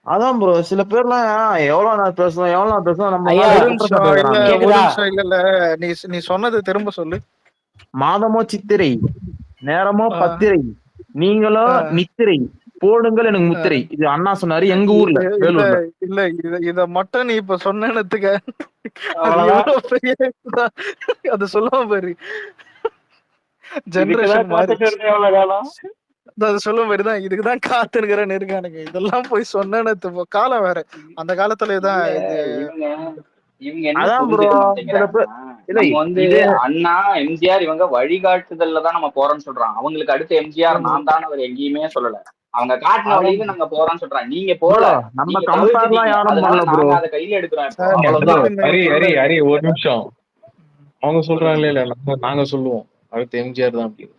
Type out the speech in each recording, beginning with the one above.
அதான் ப்ரோ சில பேர்லாம் எவ்வளவு நாள் பேசுவோம் எவ்வளவு நாள் பேசுவோம் நம்ம ஐயா மேல ஒரு குற்றச்சாட்டு நிமிஷம் இல்ல, வைக்கிறாங்க. ஒரு கேக்குதா? நிமிஷம் இல்ல. நீ சொன்னது திரும்ப சொல்லு. மாதமோ சித்திரை, நேரமோ ஆ, பத்திரை, நீங்களோ ஆ, நித்திரை, போடுங்கள் எனக்கு ஆ. முத்திரை. இது அண்ணா சொன்னாரு எங்க ஊர்ல இது இல்ல வேலூர்ல. இல்ல இத மட்டும் நீ இப்ப சொன்னதுக்கு அது அவ்வளவுதான். எவ்வளவு பெரிய இதா, அது சொல்லாம பாரு. இதுக்குதான் ஜெனரேஷன் காத்துட்டு மாறிடுச்சு. இருந்தேன் எவ்வளவு காலம். அது சொல்ல மாதிரிதான் இதுக்குதான் காத்துனுக்கிறேன்னு இருக்கானுங்க. இதெல்லாம் போய் சொன்னேன்னு காலம் வேற. அந்த காலத்துல இல்ல தான் இது. இவங்க இவங்க என்ன அதான் ப்ரோ புரிஞ்சுக்க சில பேர் மாட்டேங்கிறாங்கன்னா, இல்ல நம்ம வந்து இது அண்ணா எம்ஜிஆர் இவங்க வழிகாட்டுதல்ல தான் நம்ம போறோம்னு சொல்றோம். அவங்களுக்கு அடுத்து எம்ஜிஆர் நான் தான் அவர் எங்கேயுமே சொல்லல. அவங்க காட்டின அதான் வழியில நாங்க போறோம்னு சொல்றாங்க. நீங்க ப்ரோ போல, நம்ம நீங்க கம்பேர்லாம் தவிர்த்துட்டீங்க. யாரும் அதனால பண்ணல ப்ரோ. நாங்க அதை கையில எடுக்கிறோம் இப்போ, சார் அவ்வளவுதான். அதான். என்னைக்குமே ஹரி இல்ல. ஹரி ஹரி ஒரு நிமிஷம். அவங்க சொல்றாங்களே இல்ல நாங்க சொல்லுவோம் அடுத்து எம்ஜிஆர் தான் அப்படின்னு.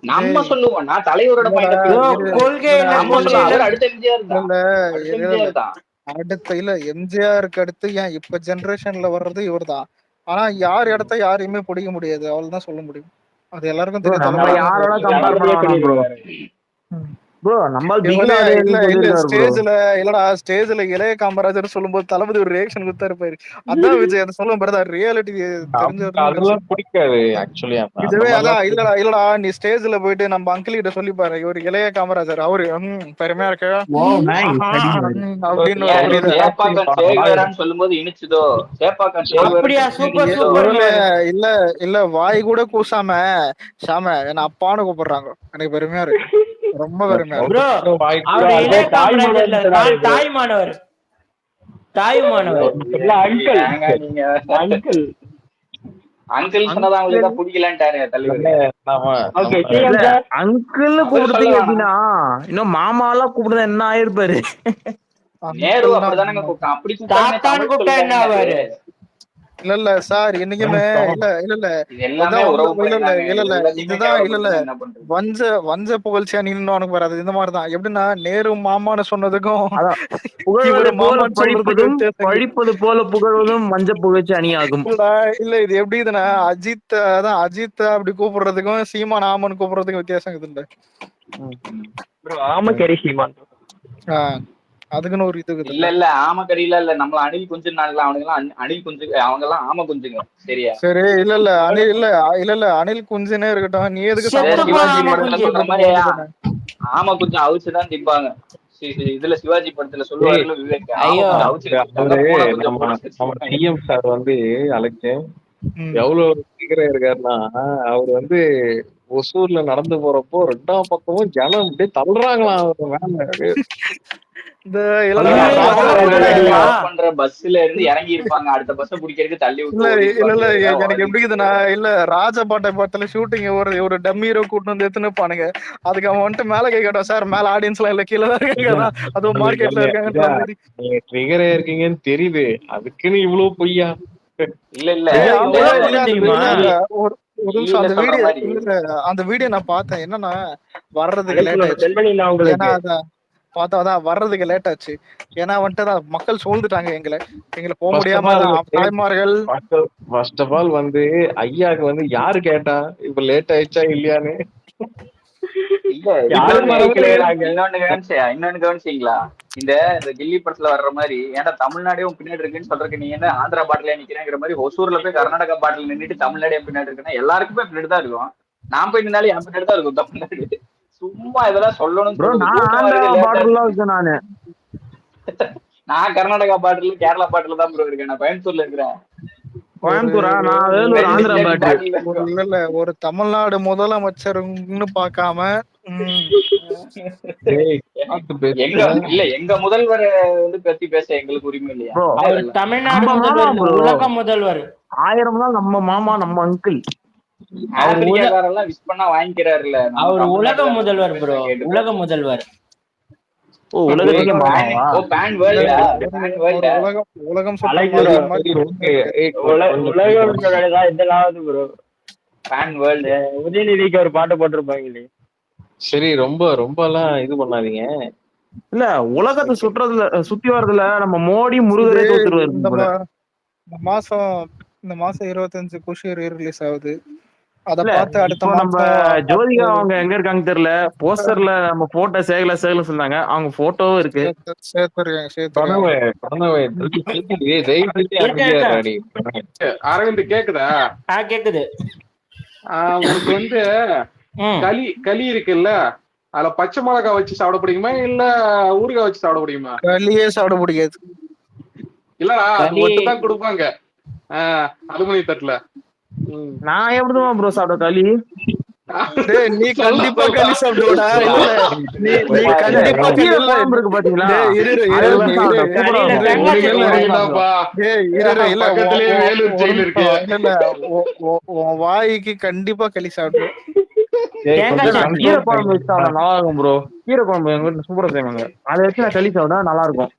நம்ம டேய், சொல்லுவோம். நான் தலைவரோட இல்லடா, பாயிண்ட் ஆஃப் வியூ ப்ரோ இரு. சொல்றேன். கொள்கையில இல்லடா, நம்ம இல்ல, சொல்லுவோம் கொள்கையில அவர் அடுத்த எம்ஜிஆர் இல்ல, தான், இல்ல, அடுத்த இல்ல, இல்ல. எம்ஜிஆர் தான். அடுத்த இல்ல எம்ஜிஆருக்கு அடுத்து ஏன் இப்ப ஜெனரேஷன்ல வர்றது இவர்தான். ஆனா யார் இடத்த யாரையுமே பிடிக்க முடியாது, அவ்வளவுதான் சொல்ல முடியும். அது எல்லாருக்கும் ப்ரோ தெரியும். நம்ம தளபதி தான் யாரோட ஜெயிப்பாரு. கம்பேர் பண்ண தளபதியே வேணாம் ப்ரோ. சொல்லிடுவாரு. ம். ப்ரோ நம்ம இவனே இல்ல பிகிலாடுன்னு இல்ல சொல்லியிருக்காரு ப்ரோ. ஸ்டேஜ்ல இல்லடா, ஸ்டேஜ்ல இளைய காமராஜர் சொல்லும்போது தளபதி ஒரு ரியாக்ஷன் கொடுத்தாரு பாரு. அதான் விஜய் அதை சொல்லும் பாரு, ரியாலிட்டி தெரிஞ்சவர் தான் அதெல்லாம் பேசும். பிடிக்காது ஆக்சுவலி. அந்த இதுவே அதான் மாதிரிலாம் இல்லடா இல்லடா, நீ ஸ்டேஜ்ல போயிட்டு நம்ம அங்கிள் கிட்ட சொல்லி பாரு, இவர் இளைய காமராஜர், அவரு பெருமையா இருக்க வாவ் நைஸ் ஆஹா அப்படின்னாரு. அப்படின்னு ஒரு ஏன் புரியுதா. சேப்பாக்கம் சேகுவேரான்னு சொல்லும்போது இனிச்சுதோ? சேப்பாக்கம் அப்படியா? சேகுவேரன் சூப்பர் இனிச்சுதோ? சூப்பருங்க. இவனு இல்ல இல்ல வாய் கூட கூசாம ஷாம என்ன அப்பான்னு கூப்பிடுறாங்க. எனக்கு பெருமையா இருக்கு, ரொம்ப பெருமையா இருக்கு. ப்ரோ அவரு இளைய காமராஜர்ல தாய்மானவர். தாய்மானவர். அங்கிள் ஏங்க நீங்க அங்கிள். அங்கிள் சொன்னதான் அவங்களுக்கு தான் பிடிக்கலன்ட்டாரு தலைவர். ஓகே நம்ம சிஎம் இல்ல சார். அங்கிள்னு அவர் சொல்ல கூப்பிடுறீங்க வேணாம். எப்படின்னா இன்னும் மாமாலாம் கூப்பிடுறது என்ன ஆயிருப்பாரு. நேரு அங்கிள்னா அப்படிதானங்க கூப்பிட்டான். அப்படி கூப்பிட்டாலுமே தாத்தான்னு தமிழ் கூப்பிட்டா என்ன சொல்லிட்டாங்க. ஆவாரு? இல்ல இல்ல சார், என்னைக்குமே இல்ல இல்ல இல்ல இது எல்லாமே அதான் உறவு இல்ல இல்ல முறைதாங்க. இல்ல இது இல்ல எல்லாத்தையுமே இதுதான் இல்ல இல்ல கேவலப்படுத்தினா என்ன பண்றது? வஞ்ச வஞ்ச புகழ்ச்சியா நின்னு உனக்கு வராது. இந்த மாதிரிதான் எப்படின்னா, நேரு மாமான்னு சொன்னதுக்கும் அதான் புகழ்வது இவரு போல மாமான்னு சொல்றதுக்கு பழிப்பதும் வித்தியாசம் இருக்கு. பழிப்பது போல புகழ்வதும் மஞ்ச புகழ்ச்சி அணியாகும். இல்லடா, இல்ல இது எப்படி இதுன்னா, அஜித் அதான் அஜித் அப்படி கூப்பிடுறதுக்கும் சீமான் ஆமன் கூப்பிடுறதுக்கும் வித்தியாசம் இருக்குதுல்ல. ப்ரோ ஆமக்கரி சீமான். ஆஹ் அதுக்குன்னு ஒரு இது இல்ல இருக்குதுல்ல. இல்ல ஆம கறியில இல்ல, நம்மள அணில் குஞ்சு நாள்ல அவனுங்க எல்லாம் அணில் குஞ்சு, அவங்க எல்லாம் ஆம குஞ்சுங்க. சரியா? சரி இல்ல இல்ல அனில் இல்ல இல்ல இல்ல அனில் குஞ்சுனே இருக்கட்டும், நீ எதுக்கு செத்து சம்மந்தம் போன இல்லாம சிவாஜி ஆம படத்துல குஞ்சு. சொல்ற போட்டு மாதிரி போகுதுன்னு. ஆம குஞ்சு அவிச்சுதான் திம்பாங்க. இதுல சிவாஜி படத்துல ஏய், சொல்லுவாருல விவேக், ஆம ஐயோ குஞ்சு அவிச்சு வச்சிருக்காங்க, அவரு பூனை குஞ்சம் நம்ம போட்டு நம்ம வச்சிருக்காங்க. சிஎம் சார் வந்து அழைச்சேன் ம். எவ்வளவு சீக்கிரம் இருக்காருன்னா, அவர் வந்து ஒசூர்ல நடந்து போறப்போ 2ஆம் பக்கமும் ஜனம் அப்படியே தள்ளுறாங்களாம் அவர் மேல. இந்த இல்லடா ஐயோ அவங்க ராஜபாட்டையா? ஒர்க் பண்ற பஸ்ல இருந்து இறங்கி இருப்பாங்க, அடுத்த பஸ் பிடிக்கிறதுக்கு தள்ளி இல்ல விட்டு ஓடி இல்ல இல்ல இருப்பாங்க. இதெல்லாம் எனக்கு எப்படி உலகிட்டு. இருக்குதுன்னா, இல்ல ராஜபாட்டை படத்துல ஷூட்டிங் ஒரு டம்மி ஹீரோ கூட்டு வந்து எடுத்துன்னு இருப்பானுங்க. அதுக்கு அவன் வந்துட்டு மேல கை காட்டும், சார் மேல ஆடியன்ஸ் எல்லாம் இல்ல கீழே தான் இருக்காங்க, ஐயா, அதான் அதுவும் உங்களுக்கு மார்க்கெட்ல இருக்காங்கன்ற ஐயா, மாதிரி. நீங்க ட்ரிகரே இருக்கீங்கன்னு தெரியுது, அதுக்குன்னு இவ்வளவு பொய்யா? இல்ல இல்ல டேய் ஐயோ இந்த இல்ல இவ்வளவு இல்ல பொண்ணு அந்த தெரியுமா? இல்ல இல்ல ஒரு ஒரு நிமிஷம், ஈல அந்த சொல்ற வீடியோ மாதிரி இல்ல இல்ல அந்த வீடியோ நான் பார்த்தேன். என்னன்னா வர்றதுக்கு அனுப்பி லேட் நான் ஆயிடுச்சு. சென்ட் பண்ணிடலாம் ஏன்னா உங்களுக்கு. அதான் பார்த்தா அதான் வர்றதுக்கு லேட் ஆச்சு. ஏன்னா வந்துட்டு அதான் மக்கள் சூழ்ந்துட்டாங்க எங்களை, போக ஃபர்ஸ்ட் ஆஃப் முடியாம ஆல் தான் தாய்மார்கள். ஃபர்ஸ்ட் ஆஃப் ஆல் வந்து ஐயாக்கு வந்து யாரு கேட்டா இப்ப லேட் ஆயிடுச்சா இல்லையான்னு? இல்ல. யாரும் இன்னொன்னு கேட்கலையாங்க. இன்னொன்னு கவனிச்சீங்களா? இந்த இந்த கில்லி படத்துல வர்ற மாதிரி, ஏன்டா தமிழ்நாடே உன் பின்னாடி இருக்குன்னு சொல்றதுக்கு நீ என்ன ஆந்திரா பாட்டில நிக்கிறேங்கிற மாதிரி ஒசூர்ல போய் கர்நாடகா பாட்டில் நின்றுட்டு தமிழ்நாடு என் பின்னாடி இருக்குன்னா எல்லாருக்குமே பின்னாடி தான் இருக்கும். நான் போய் நின்னாலும் என் பின்னாடி தான் இருக்கும் தமிழ்நாடு. சும்மா இதெல்லாம் சொல்லணும்னு ப்ரோ சொல்றது. நான் கூட்டமா ஆந்திரா இருக்கு, லேட்டா பார்டர்ல இருக்கு. இருக்கேன் நானு. நான் கர்நாடகா பாட்டில் கேரளா பாட்டில் தான் ப்ரோ இருக்கேன். நான் கோயம்புத்தூர்ல இருக்கிறேன். கோயம்புத்தூரா? நான் வேலூர் ரெண்டு ஆந்திரா ஸ்டேட் பாட்டு. பாட்டில் ஒரு இருக்கும். இல்ல இல்ல ஒரு தமிழ்நாடு முதலமைச்சர்னு பார்க்காம ம், டேய், பார்த்து பேசு. எங்க இல்ல எங்க முதல்வர் வந்து பத்தி பேச எங்களுக்கு உரிமை இல்லையா? ப்ரோ என்ன அவர் இதெல்லாம்? தமிழ்நாடு நம்ம மாமா முதல்வர் இல்ல, ப்ரோ. உலக முதல்வர். 1000 நாள் நம்ம மாமா நம்ம அங்கிள். அவர் ஆப்பிரிக்காக்காரெல்லாம் விஷ் பண்ணா வாங்கிக்கிறாருல்ல. நம்ம அவர் உலக தமிழ்நாட்டுல நம்ம முதல்வர் ப்ரோ, பேசினா கேட்டு உலக போறோம். முதல்வர். ஓ உலகத்துக்கே பேன் மாமாவா? பேன் இல்ல வேர்ல்டா? ஒரு பேன் ஒரு வேர்ல்டா? உலகம் உலகம் சுற்ற அழைக்கு மாதிரி bro. மாதிரி சரி, ஓகே. ஏய், கொஞ்சம் உலகம் தான் இதெல்லாம் ப்ரோ. Pan world. உதயநிதிக்கு ஒரு பாட்டு போட்டிருப்பாங்களே. சரி, ரொம்ப ரொம்ப எல்லாம் இது பண்ணாதீங்க. இல்ல உலகத்தை சுத்தி வர்றதுல நம்ம மோடி இது முருகரே தோத்துருவாரு இந்த போல. இந்த மாசம் இந்த மாசம் 25 குஷி ரிலீஸ் ஆகுது. அத இல்ல பார்த்து அடுத்த இப்போ நம்ம மாசம் ஜோதிகா அவங்க எங்க இருக்காங்க தெரியல. போஸ்டர்ல நம்ம போட்டோ சேகல சொன்னாங்க. அவங்க போட்டோவும் இருக்கு. சேர்த்துருவேன். பிரணவை பிரணவை தயவு செஞ்சு அமைதியா நீ. அரவிந்த் கேக்குதா? கேக்குது. உனக்கு வந்து ம். களி இருக்குல்ல, அதுல பச்சை மிளகாய் வச்சு சாப்பிட பிடிக்குமா இல்ல ஊறுகாய் வச்சு சாப்பிட பிடிக்குமா? களியே சாப்பிட முடியாது. இல்லடா அது களி- மட்டும் தான் கொடுப்பாங்க அலுமினிய தட்டுல. நான் எப்படிதான் ப்ரோ சாப்பிட்ட களி? டேய், நீ கண்டிப்பா களி சாப்பிடுவடா. இல்ல நீ கண்டிப்பா கீரை குழம்பு இருக்கு பாத்தீங்களா? டேய், இரு, அதெல்லாம் சாப்பிட்டேன். சூப்பரா களியில இருக்கும். தேங்காய் சட்னி என்னப்பா? டேய், இல்ல பக்கத்துலயே வேலூர் ஜெயில் இருக்கு. இல்ல உன் வாய்க்கு கண்டிப்பா களி சாப்பிடுவேன். தேங்காய் சட்னி. கீரை குழம்பு வச்சு சாப்பிட்டா நல்லா இருக்கும் ப்ரோ. கீரை குழம்பு எங்க வீட்டுல சூப்பரா செய்வாங்க. அதை வச்சு நான் களி சாப்பிட்டா நல்லா இருக்கும்.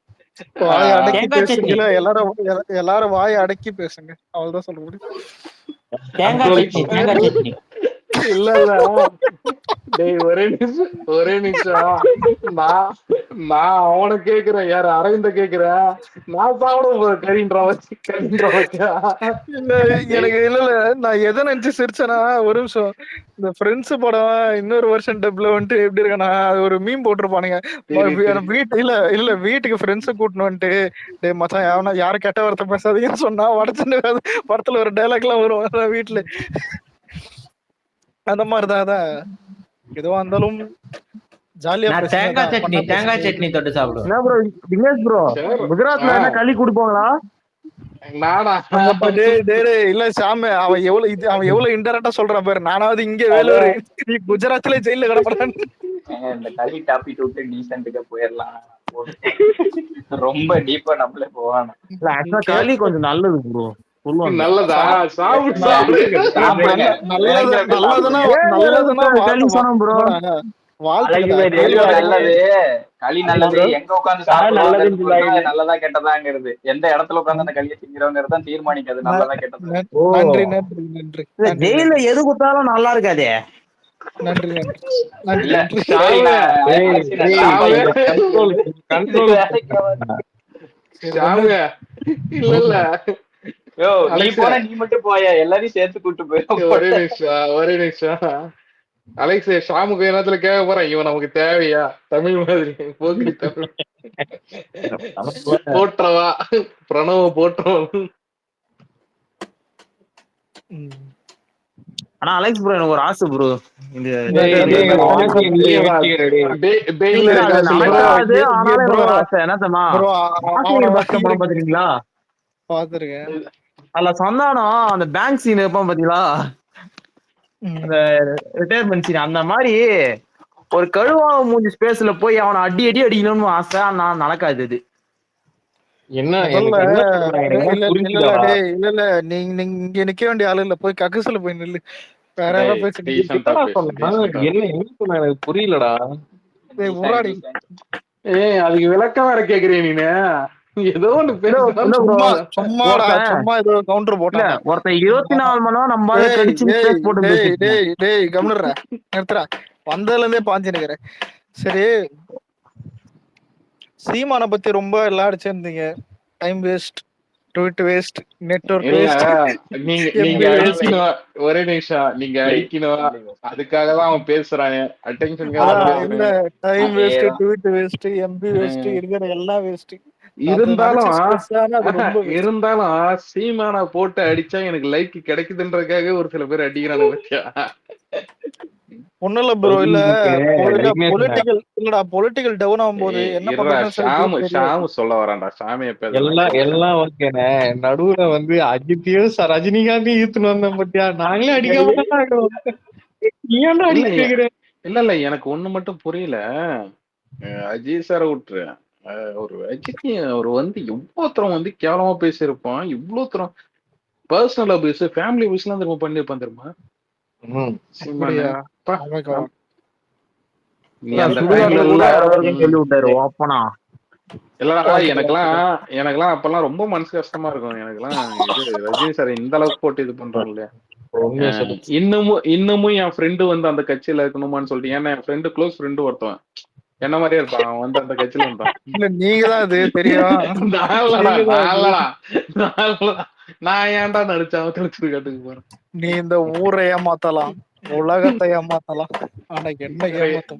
வாயை அடக்கி தேங்காய் சட்னி. பேசுங்களா? எல்லாரும் வாயை அடக்கி பேசுங்க. அவ்வளவுதான் சொல்ல முடியும். தேங்காய் சட்னி. இல்ல டேய் ஒரே நிமிஷம் நான் அவனை கேக்குறேன், யாரு அரவிந்த கேக்குறேன். நான் சாப்பிட கறின்ற வச்சு இல்ல எனக்கு இல்ல நான் எதை நினைச்சு சிரிச்சேன்னா, ஒரு நிமிஷம் இந்த ஃப்ரெண்ட்ஸ் படம் இன்னொரு வருஷன் டப்ல வந்துட்டு எப்படி இருக்கனா, அது ஒரு மீம் போட்டிருப்பானுங்க. இல்ல வீட்டுக்கு ஃப்ரெண்ட்ஸ் கூட்டினு வந்துட்டு, டேய் மச்சான் யாரும் கெட்ட வார்த்தை பேசாதீங்கன்னு சொன்னா வடச்சுன்னு படத்துல ஒரு டைலாக் எல்லாம் வரும் வீட்டுல. அந்த மாதிரிதான் எதுவா இருந்தாலும் ஜாலியா தேங்காய் சட்னி தொட்டு சாப்பிடுவேன். என்ன ப்ரோ தினேஷ் ப்ரோ, குஜராத்ல என்ன களி குடிப்பாங்களா? நானா? இல்ல சாமி, அவன் எவ்வளவு இன்டெரக்டா சொல்றான் பாரு. நானாவது இங்க வேலூர், நீ குஜராத்ல ஜெயில கிடப்படான். இந்த களி டாபிக் விட்டு டீசென்ட்டுக்கு போயிடலாம். ரொம்ப டீப்பா நம்மளே போவானு. இல்ல ஆக்சுவலா களி கொஞ்சம் நல்லது ப்ரோ சொல்லுவாங்க. நல்லதா? சாப்பிடுங்க. களி சொன்னோம் ப்ரோ. நல்லது களி நல்லது. எங்க உட்காந்து சாப்பிடுறது நல்லதா கெட்டதாங்கிறது, எந்த இடத்துல உட்காந்து அந்த களியை திங்கிறவங்கிறது தான் தீர்மானிக்காது நல்லதா கெட்டதா. நன்றி. ஜெயில எது கொடுத்தாலும் நல்லா இருக்காதே. நன்றி. இல்ல நீ போன நீ மட்டும் போய, எல்லாரையும் சேர்த்து கூட்டு போய். ஒரே நிமிஷம் அலெக்ஸ், ஷாமுக்கு நேரத்துல கேட்க போறேன், இவன் நமக்கு தேவையா? தமிழ் மாதிரி போக்கு தமிழ் போற்றவா பிரணவ போற்றவன். ஆனா அலெக்ஸ் ப்ரோ எனக்கு ஒரு ஆசை ப்ரோ, இந்த பாத்துருக்கீங்களா? பாத்துருக்கேன். அதுல சந்தானம் அந்த பேங்க் சீன் இருப்பான் பாத்தீங்களா, அந்த ரிட்டையர்மெண்ட் சீன், அந்த மாதிரி ஒரு கழுவாக மூஞ்சி ஸ்பேஸ்ல போய் அவனை அடி அடிக்கணும்னு ஆசை. நான் நடக்காது இது. என்ன இல்ல நீங்க இங்க நிக்க வேண்டிய ஆளு இல்ல, போய் கக்குசுல போய் நில்லு. வேற ஏதாவது பேசிட்டு என்ன எனக்கு புரியலடா. முன்னாடி அதுக்கு விளக்கம் வேற கேக்குறீங்க நீனு. ஏதோ ஒண்ணு சும்மா ஏதோ கவுண்டர் போட்ட ஒருத்தன் 24 மணி நேரம் நம்ம கவர்னர்ரா நிறுத்துறா. வந்ததுல இருந்தே பாஞ்சு நிக்கிறேன். சரி, சீமான பத்தி ரொம்ப எல்லாம் அடிச்சிருந்தீங்க. Time waste, tweet waste, network waste. நீங்க அடிக்கணும். ஒரே நிமிஷம், நீங்க அடிக்கணும். அதுக்காக தான் அவன் பேசுறான். இல்ல time waste, tweet waste, MP waste, இருக்கிற எல்லாம் வேஸ்ட். இருந்தாலும் சீமான போட்டு அடிச்சா எனக்கு லைக் கிடைக்குதுன்றதுக்காக ஒரு சில பேர் அடிக்கிறாங்க பத்தியா? ஒண்ணும் இல்ல ப்ரோ, இல்ல பொலிட்டிக்கல் டவுன் ஆகும்போது ஷாமு சொல்ல வரான்டா. சாமியை எல்லாம் ஓகேண்ணே. நடுவுல வந்து அஜித்தையும் ரஜினிகாந்தையும் ஈத்துன்னு வந்தேன் பத்தியா? நாங்களே அடிக்க இல்ல எனக்கு ஒண்ணு மட்டும் புரியல. அஜித் சார விட்டுரு, ஒரு அஜித் அவர் வந்து எவ்வளவு தரம் வந்து கேவலமா பேசியிருப்பான். இவ்வளவு தரம் பர்சனல் அபியூஸ், ஃபேமிலி அபியூஸ் எல்லாம் திரும்ப பண்ணிருப்பான் தெரியுமா? எனக்கெல்லாம் அப்பெல்லாம் ரொம்ப மனசு கஷ்டமா இருக்கும். எனக்கெல்லாம் ரஜினி சார் இந்த அளவுக்கு போட்டு இது பண்றாங்க இல்லையா? இன்னமும் என் ஃப்ரெண்டு வந்து அந்த கட்சியில இருக்கணுமான்னு சொல்லிட்டு, ஏன்னா என் ஃப்ரெண்டு க்ளோஸ் ஃப்ரெண்டு ஒருத்தவன் என்ன மாதிரியே இருப்பான். அவன் வந்து அந்த கட்சியில இருந்தான். நீங்க தான் அது தெரியும். நான் ஏன்டா நடிச்சா தெளிச்சிருக்காட்டுக்கு போறேன். நீ இந்த ஊரை ஏமாத்தலாம், உலகத்தை ஏமாத்தலாம், ஆனா என்ன ஏமாத்த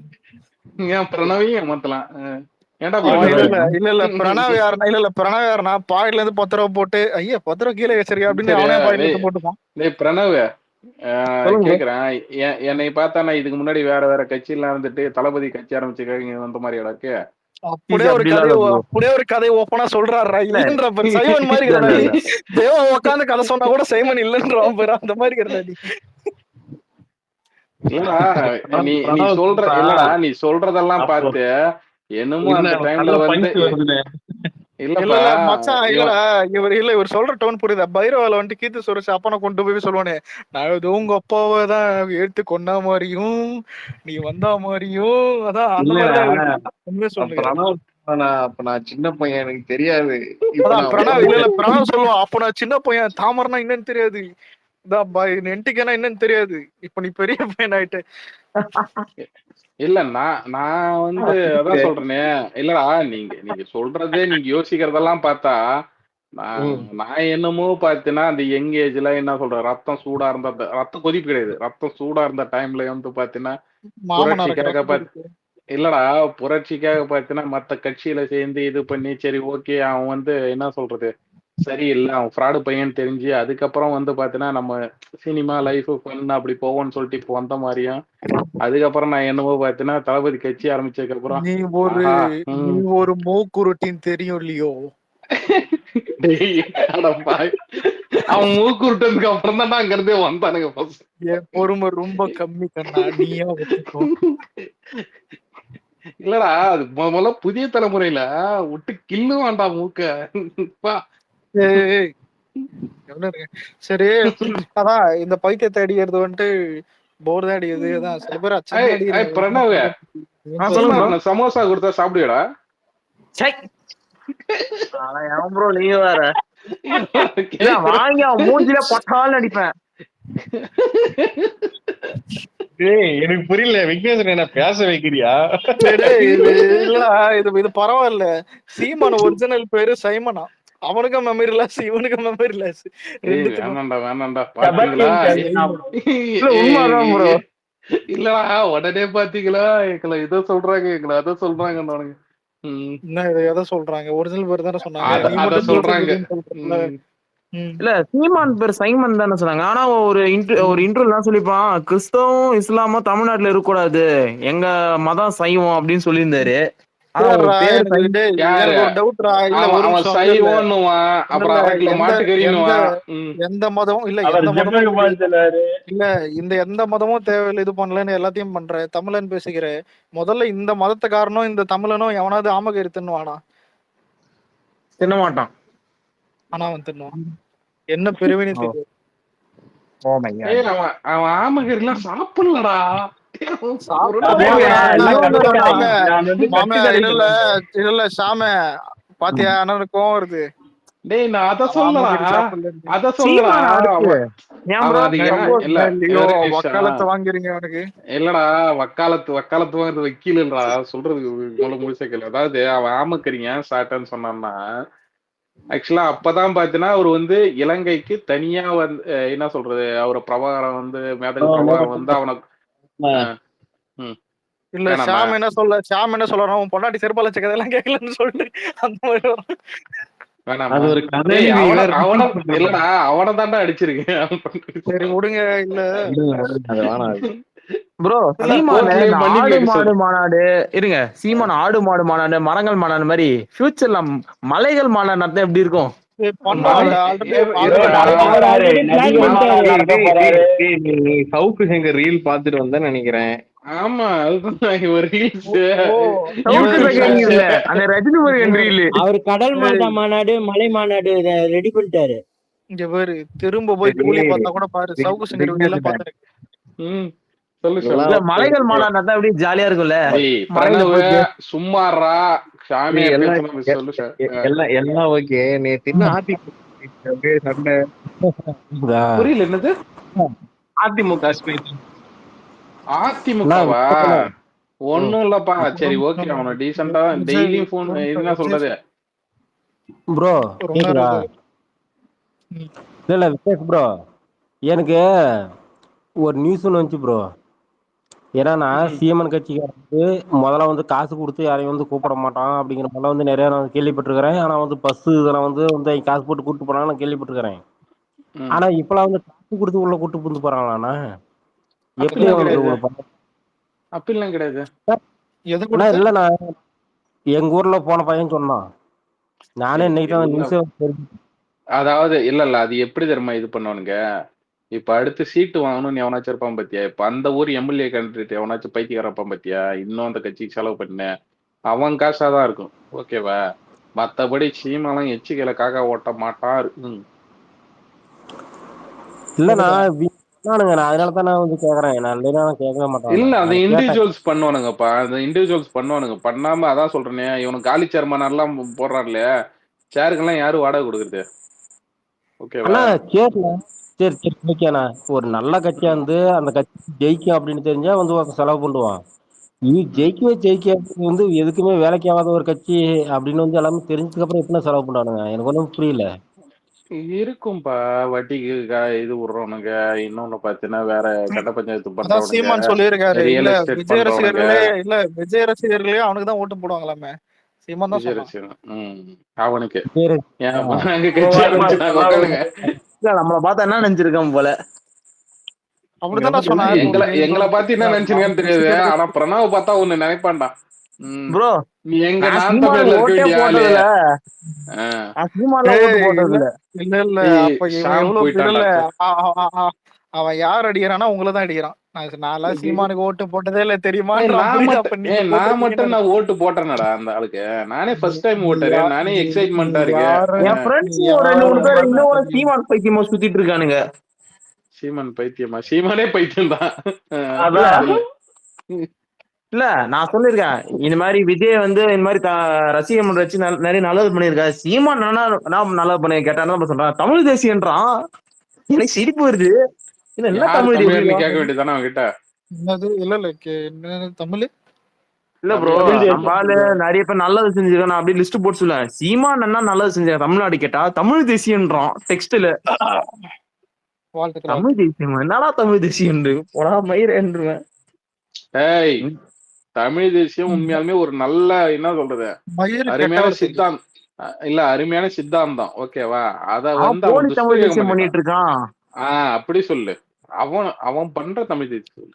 ஏன் பிரணவையும் ஏமாத்தலாம். ஏன்டா இல்ல பிரணவ் யாருன்னா பிரணவ் யாருன்னா பாக்கெட்ல இருந்து 10 ரூபா போட்டு ஐயா 10 ரூபா கீழே வச்சிருக்கா அப்படின்னு அவனே பாக்கெட்ல இருந்து போட்டுப்பான். டேய் பிரணவ் கேக்குறேன், என்னை பார்த்தா நான் இதுக்கு முன்னாடி வேற கட்சியில இருந்துட்டு தளபதி கட்சி ஆரம்பிச்சிருக்காங்க அந்த மாதிரி இடக்கு அப்படியே ஒரு கதை ஓப்பனா சொல்றாரு இல்லன்ற சைமன் மாதிரி தேவன் உட்காந்து கதை சொன்னா கூட சைமன் இல்லன்றான் பேரு அந்த மாதிரி கிடையாது. இல்லடா நீ சொல்ற இல்லடா நீ சொல்றதெல்லாம் பார்த்து என்னமோ அந்த டைம்ல வந்து இல்ல மச்சான் இல்லடா இவர் சொல்ற டோன் புரியுதா? பைரவால வந்துட்டு கீர்த்தி சுரேஷ் அப்பனை கொண்டு போய் சொல்லுவானே, நான் ஏதோ உங்க அப்பாவை தான் எடுத்து கொண்டா மாதிரியும் நீ வந்தா மாதிரியும் அதான் அந்த மாதிரி சொல்லுங்க. அப்ப நான் சின்ன பையன் எனக்கு தெரியாது. பிரணவ் சொல்லுவான் அப்ப நான் சின்ன பையன் தாமரனா என்னன்னு தெரியாது, என்டிக்கனா என்னன்னு தெரியாது, இப்ப நீ பெரிய பையன் ஆயிட்டு. இல்ல நான் வந்து அதான் சொல்றேனே இல்லடா நீங்க சொல்றதே நீங்க யோசிக்கிறதெல்லாம் பார்த்தா நான் என்னமோ பார்த்தேன்னா அந்த யங் ஏஜ்ல என்ன சொல்ற ரத்தம் சூடா இருந்த ரத்தம் கொதிப்பு கிடையாது, ரத்தம் சூடா இருந்த டைம்ல வந்து பாத்தீங்கன்னா புரட்சிக்காக இல்லடா புரட்சிக்காக பாத்தீங்கன்னா மத்த கட்சியில சேர்ந்து இது பண்ணி சரி ஓகே அவன் வந்து என்ன சொல்றது சரியில்லை அவன் ஃப்ராடு பையன் தெரிஞ்சு அதுக்கப்புறம் வந்து பாத்தீங்கன்னா நம்ம சினிமா லைஃப் பண்ண அப்படி போவோம்னு சொல்லிட்டு இப்போ வந்த மாதிரியும் அதுக்கப்புறம் நான் என்னமோ பாத்தீங்கன்னா தளபதி கட்சி ஆரம்பிச்சதுக்கு அப்புறம் நீ ஒரு மூக்குருட்டின் தெரியும் இல்லையோ அவன் மூக்குருட்டதுக்கு அப்புறம் தான் அங்க இருந்தே வந்தானுங்க. பொறுமை ரொம்ப கம்மி கண்ணா நீயா இல்லடா அது முதல்ல புதிய தலைமுறையில விட்டு கில்லு வேண்டாம் மூக்க. சரி அதான் இந்த பைத்தியத்தை அடிக்கிறது வந்துட்டு போர் தான் அடிக்குது. அதான் சில பேர் பிரணவ் சமோசா கொடுத்தா சாப்பிடுவடா? ப்ரோ நீங்க வேற வாங்கி அவன் மூஞ்சில பட்டாலும் அடிப்பேன். எனக்கு புரியல விக்னேஸ்வரன் என்ன பேச வைக்கிறியா? இல்லடா இது பரவாயில்ல. சீமான ஒரிஜினல் பேரு சைமனா, அவனுக்கும் மெமரி லாஸ் இவனுக்கும் மெமரி லாஸ். வேணாண்டா பாத்தீங்களா? இல்லடா உடனே பாத்தீங்களா எங்களை இதை சொல்றாங்க எங்களை அதை சொல்றாங்க. எதை சொல்றாங்க? ஒரிஜினல் பேர் தானே சொன்னாங்க சொல்றாங்க. இல்ல சீமான் பேர் சைமன் தானே சொன்னாங்க. ஆனா ஒரு இன்டர்வியூ தான் சொல்லிப்பான் கிறிஸ்தவம் இஸ்லாமும் தமிழ்நாட்டுல இருக்கக்கூடாது, எங்க மதம் சைவம் அப்படின்னு சொல்லியிருந்தாரு. எந்த மதமும் இல்ல இந்த எந்த மதமும் தேவையில்லை இது பண்ணலன்னு எல்லாத்தையும் பண்ற தமிழன் பேசுகிற முதல்ல இந்த மதத்தை காரணம் இந்த தமிழனும் எவனாவது ஆமகரி தின்னுவானா? தின்ன மாட்டான். ஆனா அவன் தின்னுவான். என்ன பெருவினி தெரியும். அவன் ஆமகரி எல்லாம் சாப்பிடலடா. இல்ல சாம பாத்தியா அண்ணனுக்கும் வருது. டேய் நான் அத வக்காலத்து வாங்குறீங்க அவனுக்கு. இல்லடா வக்காலத்து வாங்குறது வக்கீல் இல்லடா சொல்றது முழுசக்கல. அதாவது அவன் ஆமக்கறிங்க சாட்டன்னு சொன்னான்னா ஆக்சுவலா அப்பதான் பாத்தீங்கன்னா அவர் வந்து இலங்கைக்கு தனியா வந்து என்ன சொல்றது அவரை பிரபாகரம் வந்து மேதகு பிரபாகரம் வந்து அவனுக்கு இல்ல ஷாம் என்ன சொல்றான் உன் பொண்டாட்டி செருப்பால கதையெல்லாம் கேட்கலன்னு சொல்லிட்டு அந்த மாதிரி அவனை தாண்டா அடிச்சிருக்கேன். சரி விடுங்க. இல்ல ப்ரோ ஆடு மாடு மாநாடு இருங்க, சீமான் ஆடு மாடு மாநாடு மரங்கள் மாநாடு மாதிரி ஃபியூச்சர்ல மலைகள் மாநாடு நடத்த எப்படி இருக்கும்? சவுக்கு சங்கர் ரீல் பாத்துட்டு வந்தேன்னு நினைக்கிறேன். ஆமா அதுதான் ஒரு அவர் கடல் மாதா மாநாடு மலை மாநாடு ரெடி பண்ணிட்டாரு. இங்க பாரு திரும்ப போய் கூலி பார்த்தா கூட பாரு சவுக்கு சங்கர் வீடியோ எல்லாம் பாத்துருக்கேன். மலைகள் மாநாடு தான் எப்படி ஜாலியா இருக்கும்ல. சும்மாறா சாமி எல்லாம் ஓகே. நேத்து சண்டை புரியல என்னது? அதிமுகவா? ஒண்ணும் இல்லப்பா. சரி ஓகே அவன டீசெண்டா டெய்லியும் போன் என்ன சொல்றது ப்ரோ இல்ல விக்னேஷ் ப்ரோ, எனக்கு ஒரு நியூஸ் ஒன்று வந்துச்சு ப்ரோ. ஏன்னா சீமன் கட்சிக்காரன் வந்து முதல்ல வந்து காசு கொடுத்து யாரையும் வந்து கூப்பிட மாட்டான் அப்படிங்கிற மாதிரிலாம் வந்து நிறைய நான் கேள்விப்பட்டிருக்கிறேன். ஆனா வந்து பஸ் இதெல்லாம் வந்து காசு போட்டு கூப்பிட்டு போனாங்க நான் கேள்விப்பட்டிருக்கிறேன். ஆனா இப்பெல்லாம் வந்து காசு கொடுத்து உள்ள கூட்டு வந்து போறாங்களாண்ணா? எப்படி அப்படிலாம் அவனுக்கு கிடையாது, ஒரு அப்படிலாம் கிடையாது. எது அண்ணா கொடுத்து இல்லண்ணா, எங்க ஊர்ல போன பையன் சொன்னான். நானே இன்னைக்கு தான் எல்லாம் நியூஸ். அதாவது இல்ல அது எப்படி தெரியுமா இது பண்ணுவானுங்க. இப்ப அடுத்து சீட்டு வாங்கணும்னு எவனாச்சும் இருப்பான் பாத்தியா, இப்ப அந்த ஊர் எம்எல்ஏ கேண்டிடேட் எவனாச்சும் பைத்தியக்காரன் இருப்பான் பாத்தியா, இன்னும் அந்த கட்சிக்கு செலவு பண்ண அவன் காசாதான் இருக்கும். ஓகேவா? மத்தபடி சீமாலாம் எச்சிக்கையில காக்கா ஓட்ட மாட்டார். இல்லண்ணா சொன்னானுங்க, நான் அதனாலதான் நான் வந்து கேக்குறேன். நான் இல்லைன்னா நான் கேட்கவே மாட்டேன். இல்ல அந்த நான் கேட்டேன். இண்டிவிஜுவல்ஸ் பண்ணுவானுங்கப்பா, அந்த இண்டிவிஜுவல்ஸ் பண்ணுவானுங்க. பண்ணாம அதான் சொல்றேனே, இவனுக்கு காலி சேர்மன் எல்லாம் போடுறான் இல்லையா, சேருக்கெல்லாம் யாரும் வாடகை கொடுக்குறது? ஓகேவா? அண்ணா சரிண்ணா, சரி சரி ஓகேண்ணா. ஒரு நல்ல கட்சியா இருந்து அந்த கட்சி ஜெயிக்கும் அப்படின்னு தெரிஞ்சா வந்து ஒருத்தன் செலவு பண்ணுவான். இது ஜெயிக்கவே வந்து எதுக்குமே வேலைக்கு ஆகாத ஒரு கட்சி அப்படின்னு வந்து எல்லாமே தெரிஞ்சதுக்கு அப்புறம் எப்படி செலவு பண்ணானுங்க? எனக்கு ஒன்றும் புரியல. இருக்கும்பா, வட்டிக்கு இது விடுறவனுங்க, இன்னொன்னு பாத்தீங்கன்னா வேற கட்ட பஞ்சாயத்து அதான் பண்றவனுங்க, சீமான் சொல்லியிருக்காரு. இல்ல ரியல் எஸ்டேட் விஜய் பண்றவனுங்க. ரசிகர்களே விஜய் ரசிகர்களே அவனுக்கு தான் ஓட்டு போடுவாங்களாமே. சீமான் தான் விஜய் சொன்னான். ரசிகன் அவனுக்கு சரி. ஏன் நாங்க கட்சி ஆரம்பிச்சாங்க உட்காந்துங்க. நம்மள பார்த்தா என்ன நினைச்சிருக்கான் போல. அப்படித்தானே சொன்னார். எங்களை பார்த்து என்ன நினைச்சுங்கன்னு தெரியாது, ஆனா பிரணவ் பார்த்தா ஒண்ணு நினைப்பான்டா. ப்ரோ நீ எங்க நான் நான் சீமானுக்கு தமிழர்ல இருக்க ஓட்டே வேண்டிய ஆளு. போட்டதில்ல. ஆ. நான் சீமான்ல ஓட்டு போட்டது இல்ல. இல்ல ஏய், அப்ப இவன் ஷாம் எவ்வளவு போயிட்டான்டா. அவன் யார் அடிக்கிறானா உங்களை தான் அடிக்கிறான். நான் சீமானுக்கு ஓட்டு போட்டதே இல்ல தெரியுமா? நான் மட்டும் நான் ஓட்டு போட்டேனடா அந்த ஆளுக்கு. நானே ஃபர்ஸ்ட் டைம் ஓட்டரு, நானே எக்ஸைட்மெண்டா இருக்கேன். என் ஃப்ரெண்ட்ஸ் ஒரு 2 3 பேர் இன்னும் சீமான் பைத்தியமா சுத்திட்டு இருக்கானுங்க. சீமான் பைத்தியமா? சீமானே பைத்தியம் தான். அதான். இல்ல நான் சொல்லிருக்கேன், இந்த மாதிரி விஜய் வந்து இந்த மாதிரி ரசிகர் மன்றம் வச்சு நிறைய நல்லது பண்ணிருக்காரு. சீமான் நான் நல்லது பண்ணி கேட்டான்னு சொல்றான். தமிழ் தேசியன்றான். எனக்கு சிரிப்பு வருது. என்ன தமிழ் தமிழர்னு கேட்க வேண்டியதானே அவன்கிட்ட. இல்ல தமிழ் இல்ல ப்ரோ, நம்ம ஆளு நிறைய பேர் நல்லது செஞ்சிருக்கான் அப்படி லிஸ்ட் போட்டு சொல்ல. சீமான் என்ன நல்லது செஞ்சாங்க தமிழ்நாடு கேட்டா தமிழ் தேசியன்றான். டெக்ஸ்ட்ல தமிழ் தேசியம் என்னடா தமிழ் தேசியம் போடா மயிரேன்றுவேன். ஏய், தமிழ் தேசியம் உண்மையாலுமே ஒரு நல்ல என்ன சொல்றது அருமையான சித்தாந்தம். இல்ல அருமையான சித்தாந்தம். ஓகேவா? அத வந்து அவன் தமிழ் தேசியம் பண்ணிட்டு இருக்கான். அப்படி சொல்லு. அவன் பண்ற தமிழ் தேசியம்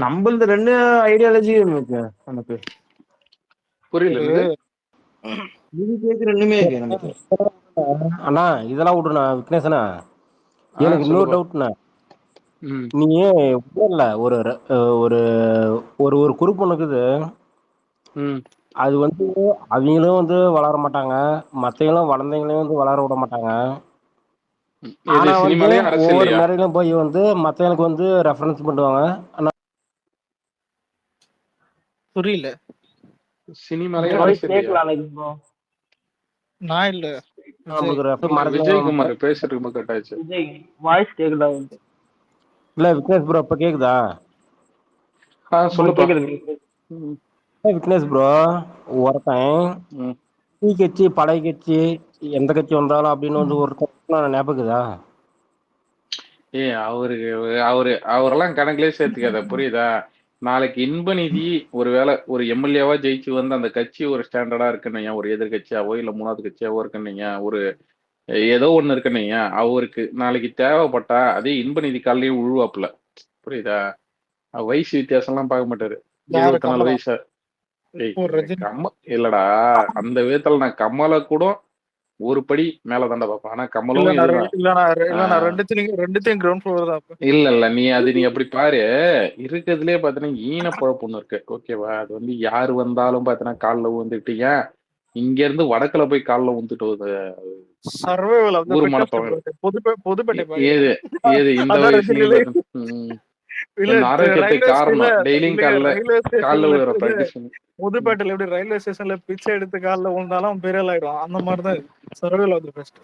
நம்மளது 2 ஐடியாலஜி இருக்கு நமக்கு. புரியல. ரெண்டுமே இருக்கு நமக்கு. அண்ணா இதெல்லாம் விட்டுண்ணா விக்னேஷனா, எனக்கு இன்னொரு டவுட்ண்ணா. நீ இல்ல ஒரு ஒரு ஒரு ஒரு குரூப் ஒண்ணு இருக்குது, அது வந்து அவங்களும் வந்து வளர மாட்டாங்க, மத்தவங்களும் வளர்ந்தவங்களையும் வந்து வளர விட மாட்டாங்க. ஆனா வந்து ஒவ்வொரு மேடையிலும் போய் வந்து மத்தவங்களுக்கு வந்து ரெஃபரன்ஸ் பண்ணுவாங்க. புரியல. சினிமாலே நான் இல்ல விஜயகுமார் பேசுறது கட் ஆயிடுச்சு. வாய்ஸ் கேக்குதா? இல்ல விக்னேஷ் ப்ரோ இப்ப கேக்குதா? சொல்லுப்பா. விக்னேஷ் ப்ரோ, ஒருத்தன் டீ கட்சி பழைய கட்சி எந்த கட்சி வந்தாலும் அப்படின்னு வந்து ஒரு ஞாபகக்குதா? அவரெல்லாம் கணக்குலயே சேர்த்துக்காத, புரியுதா? நாளைக்கு இன்ப நிதி ஒருவேளை ஒரு எம்எல்ஏவா ஜெயிச்சு வந்து அந்த கட்சி ஒரு ஸ்டாண்டர்டா இருக்குன்னு, ஒரு எதிர்கட்சியாவோ இல்ல 3வது கட்சியாவோ இருக்குன்னு, ஒரு ஏதோ ஒண்ணு இருக்குன்னு, அவருக்கு நாளைக்கு தேவைப்பட்டா அதே இன்ப நிதி காலையும் உழுவாப்புல. புரியுதா? வயசு வித்தியாசம் எல்லாம் பார்க்க மாட்டாரு. 24 வயசா இல்லடா, அந்த விதத்துல நான் கமலை கூட ஒரு படி மேல தாண்டா பாப்பேன். ஆனா கமலும் இல்ல நீ அப்படி பாரு. இருக்கிறதுலயே பாத்தீங்கன்னா ஈன பொழப்பு ஒண்ணு இருக்கு. ஓகேவா? அது வந்து யாரு வந்தாலும் பாத்தீங்கன்னா காலில் வந்துட்டு, ஏன் இங்க இருந்து வடக்குல போய் காலில் வந்துட்டு ஊர் மனப்பவன் ஏது இந்த வயசுலயும் ஆரோக்கியத்துக்கு காரணம் டெய்லியும் காலில் விழுற பிராக்டிஸ் பண்ணி புதுப்பேட்டையில எப்படி ரயில்வே ஸ்டேஷன்ல பிச்சை எடுத்து காலில் விழுந்தாலும் பெரிய ஆயிடும். அந்த மாதிரிதான் சர்வேல் ஆஃப் தி பெஸ்ட்.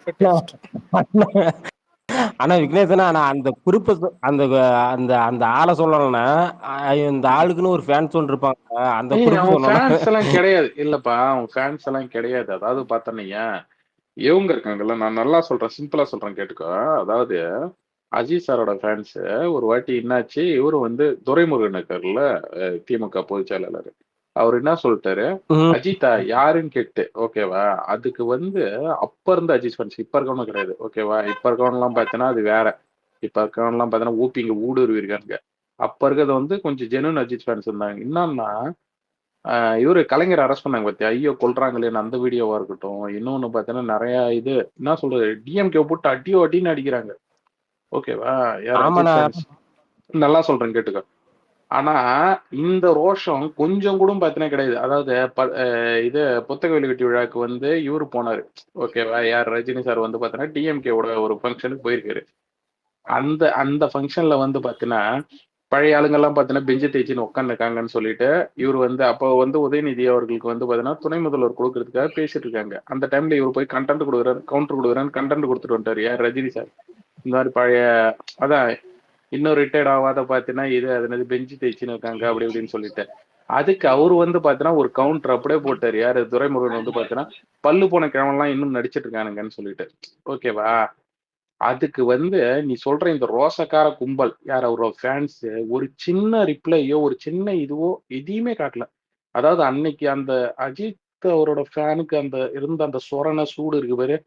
ஆனா விக்னேஷனா, நான் அந்த குறிப்பு அந்த அந்த அந்த ஆளை சொல்லணும்னா இந்த ஆளுக்குன்னு ஒரு ஃபேன்ஸ் ஒன்று இருப்பாங்க. அந்த ஃபேன்ஸ் எல்லாம் கிடையாது. இல்லப்பா, அவன் ஃபேன்ஸ் எல்லாம் கிடையாது. அதாவது பார்த்தனீங்க, இவங்க இருக்காங்கல்ல, நான் நல்லா சொல்றேன், சிம்பிளா சொல்றேன் கேட்டுக்கோ. அதாவது அஜித் சாரோட ஃபேன்ஸ் ஒரு வாட்டி என்னாச்சு, இவரு வந்து துரைமுருகன் இருக்காருல்ல, திமுக பொதுச் செயலாளர், அவர் என்ன சொல்லிட்டாரு, அஜித்தா யாருன்னு கேட்டு, ஓகேவா, அதுக்கு வந்து அப்ப இருந்த அஜித் ஃபேன்ஸ், இப்ப இருக்கவனும் கிடையாது, ஓகேவா, இப்ப இருக்கவன்லாம் பார்த்தீங்கன்னா அது வேற, இப்ப இருக்கவன்லாம் பார்த்தீங்கன்னா ஊப்பிங்க ஊடுருவி இருக்காங்க. அப்ப இருக்கிறது வந்து கொஞ்சம் ஜெனுவன் அஜித் ஃபேன்ஸ் இருந்தாங்க. என்னன்னா இவரு கலைஞர் அரெஸ்ட் பண்ணாங்க பத்தியா, ஐயோ கொல்றாங்களேன்னு அந்த வீடியோவா இருக்கட்டும், இன்னொன்னு பார்த்தீங்கன்னா நிறைய இது என்ன சொல்றது, டிஎம்கே போட்டு அடியோ அடின்னு அடிக்கிறாங்க, ஓகேவா, யார் அஜித் ஆமாண்ணா. ஃபேன்ஸ். நல்லா சொல்றேன் கேட்டுக்கோ. ஆனா இந்த ரோஷம் கொஞ்சம் கூட பார்த்தீங்கன்னா கிடையாது. அதாவது இது புத்தக வெளியீட்டு விழாக்கு வந்து இவரு போனாரு, ஓகேவா, யார் ரஜினி சார் வந்து பார்த்தீங்கன்னா டிஎம்கேவோட ஒரு ஃபங்க்ஷனுக்கு போயிருக்காரு. அந்த அந்த ஃபங்க்ஷன்ல வந்து பார்த்தீங்கன்னா பழைய ஆளுங்கெல்லாம் பார்த்தீங்கன்னா பெஞ்சு தேய்ச்சின்னு உட்காந்துருக்காங்கன்னு சொல்லிட்டு இவர் வந்து அப்போ வந்து உதயநிதி அவர்களுக்கு வந்து பார்த்தீங்கன்னா துணை முதல்வர் கொடுக்கறதுக்காக பேசிட்டு இருக்காங்க. அந்த டைம்ல இவர் போய் கண்டென்ட் கொடுக்குறாரு, கவுண்டர் கொடுக்குறாரு, கண்டென்ட் கொடுத்துட்டு வந்துட்டாரு யார், ரஜினி சார். இந்த மாதிரி பழைய அதான் இன்னும் ரிட்டையர்ட் ஆகாத பார்த்தீங்கன்னா இது அதனது பெஞ்சு தேய்ச்சின்னு இருக்காங்க அப்படி இப்படின்னு சொல்லிட்டு, அதுக்கு அவர் வந்து பார்த்தீங்கன்னா ஒரு கவுண்டர் அப்படியே போட்டார் யாரு, துரைமுருகன் வந்து பார்த்தீங்கன்னா பல்லு போன கிழமெல்லாம் இன்னும் நடிச்சிட்டு இருக்கானுங்கன்னு சொல்லிட்டு, ஓகேவா. அதுக்கு வந்து நீ சொல்ற இந்த ரோசக்கார கும்பல் யார், அவரோட ஃபேன்ஸ் ஒரு சின்ன ரிப்ளையோ ஒரு சின்ன இதுவோ எதையுமே காட்டல. அதாவது அன்னைக்கு அந்த அஜித் அவரோட ஃபேனுக்கு அந்த இருந்த அந்த சொரண சூடு இருக்கு பாரு,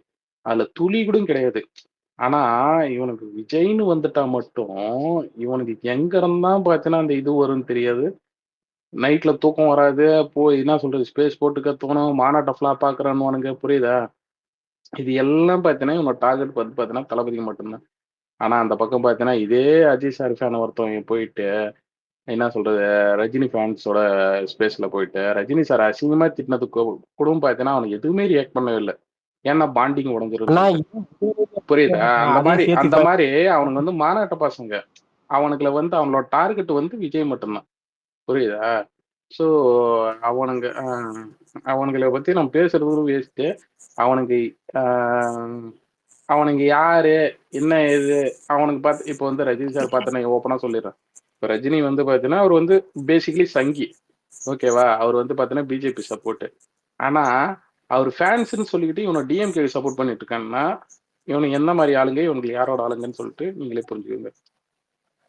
அதுல துளி கூட கிடையாது. ஆனா இவனுக்கு விஜய்னு வந்துட்டா மட்டும் இவனுக்கு எங்க இருந்தா பார்த்தீங்கன்னா அந்த இது வரும்னு தெரியாது. நைட்ல தூக்கம் வராது, போய் என்ன சொல்றது ஸ்பேஸ் போட்டுக்க தோணும், மாநாட்ட ஃபிளாப் பாக்குறான்னு புரியுதா. இது எல்லாம் பார்த்தீங்கன்னா இவனோட டார்கெட் வந்து பார்த்தீங்கன்னா தளபதிக்கு மட்டும்தான். ஆனா அந்த பக்கம் பார்த்தீங்கன்னா இதே அஜித் சார் ஃபேன் ஒருத்தவங்க போயிட்டு என்ன சொல்றது ரஜினி ஃபேன்ஸோட ஸ்பேஸ்ல போயிட்டு ரஜினி சார் அசிங்கமா திட்டினதுக்கு கூட பார்த்தீங்கன்னா அவனுக்கு எதுவுமே ரியாக்ட் பண்ணவே இல்லை. ஏன்னா பாண்டிங் உடஞ்சிரும் அண்ணா சொல்லிட்டு, புரியுதா. அந்த மாதிரி அதையும் சேர்த்து அந்த மாதிரி அவனுக்கு வந்து மாநாட்ட பசங்க, அவனுக்குல வந்து அவனோட டார்கெட் வந்து விஜய் மட்டும்தான், புரியுதா. ஸோ அவனுங்க அவனுங்களை பத்தி நம்ம பேசுறதும் வேஸ்ட்டு. அவனுக்கு அவனுக்கு யாரு என்ன இது அவனுக்கு பார்த்து இப்போ வந்து ரஜினி சார் பார்த்தா ஓப்பனா சொல்லிடுறேன். இப்போ ரஜினி வந்து பார்த்தீங்கன்னா அவர் வந்து பேசிக்கலி சங்கி, ஓகேவா, அவர் வந்து பார்த்தீங்கன்னா பிஜேபி சப்போர்ட். ஆனா அவர் ஃபேன்ஸ்ன்னு சொல்லிக்கிட்டு இவனை டிஎம்கே சப்போர்ட் பண்ணிட்டு இருக்காங்கன்னா இவனுக்கு என்ன மாதிரி ஆளுங்க, இவனுக்கு யாரோட ஆளுங்கன்னு சொல்லிட்டு நீங்களே புரிஞ்சுக்கோங்க.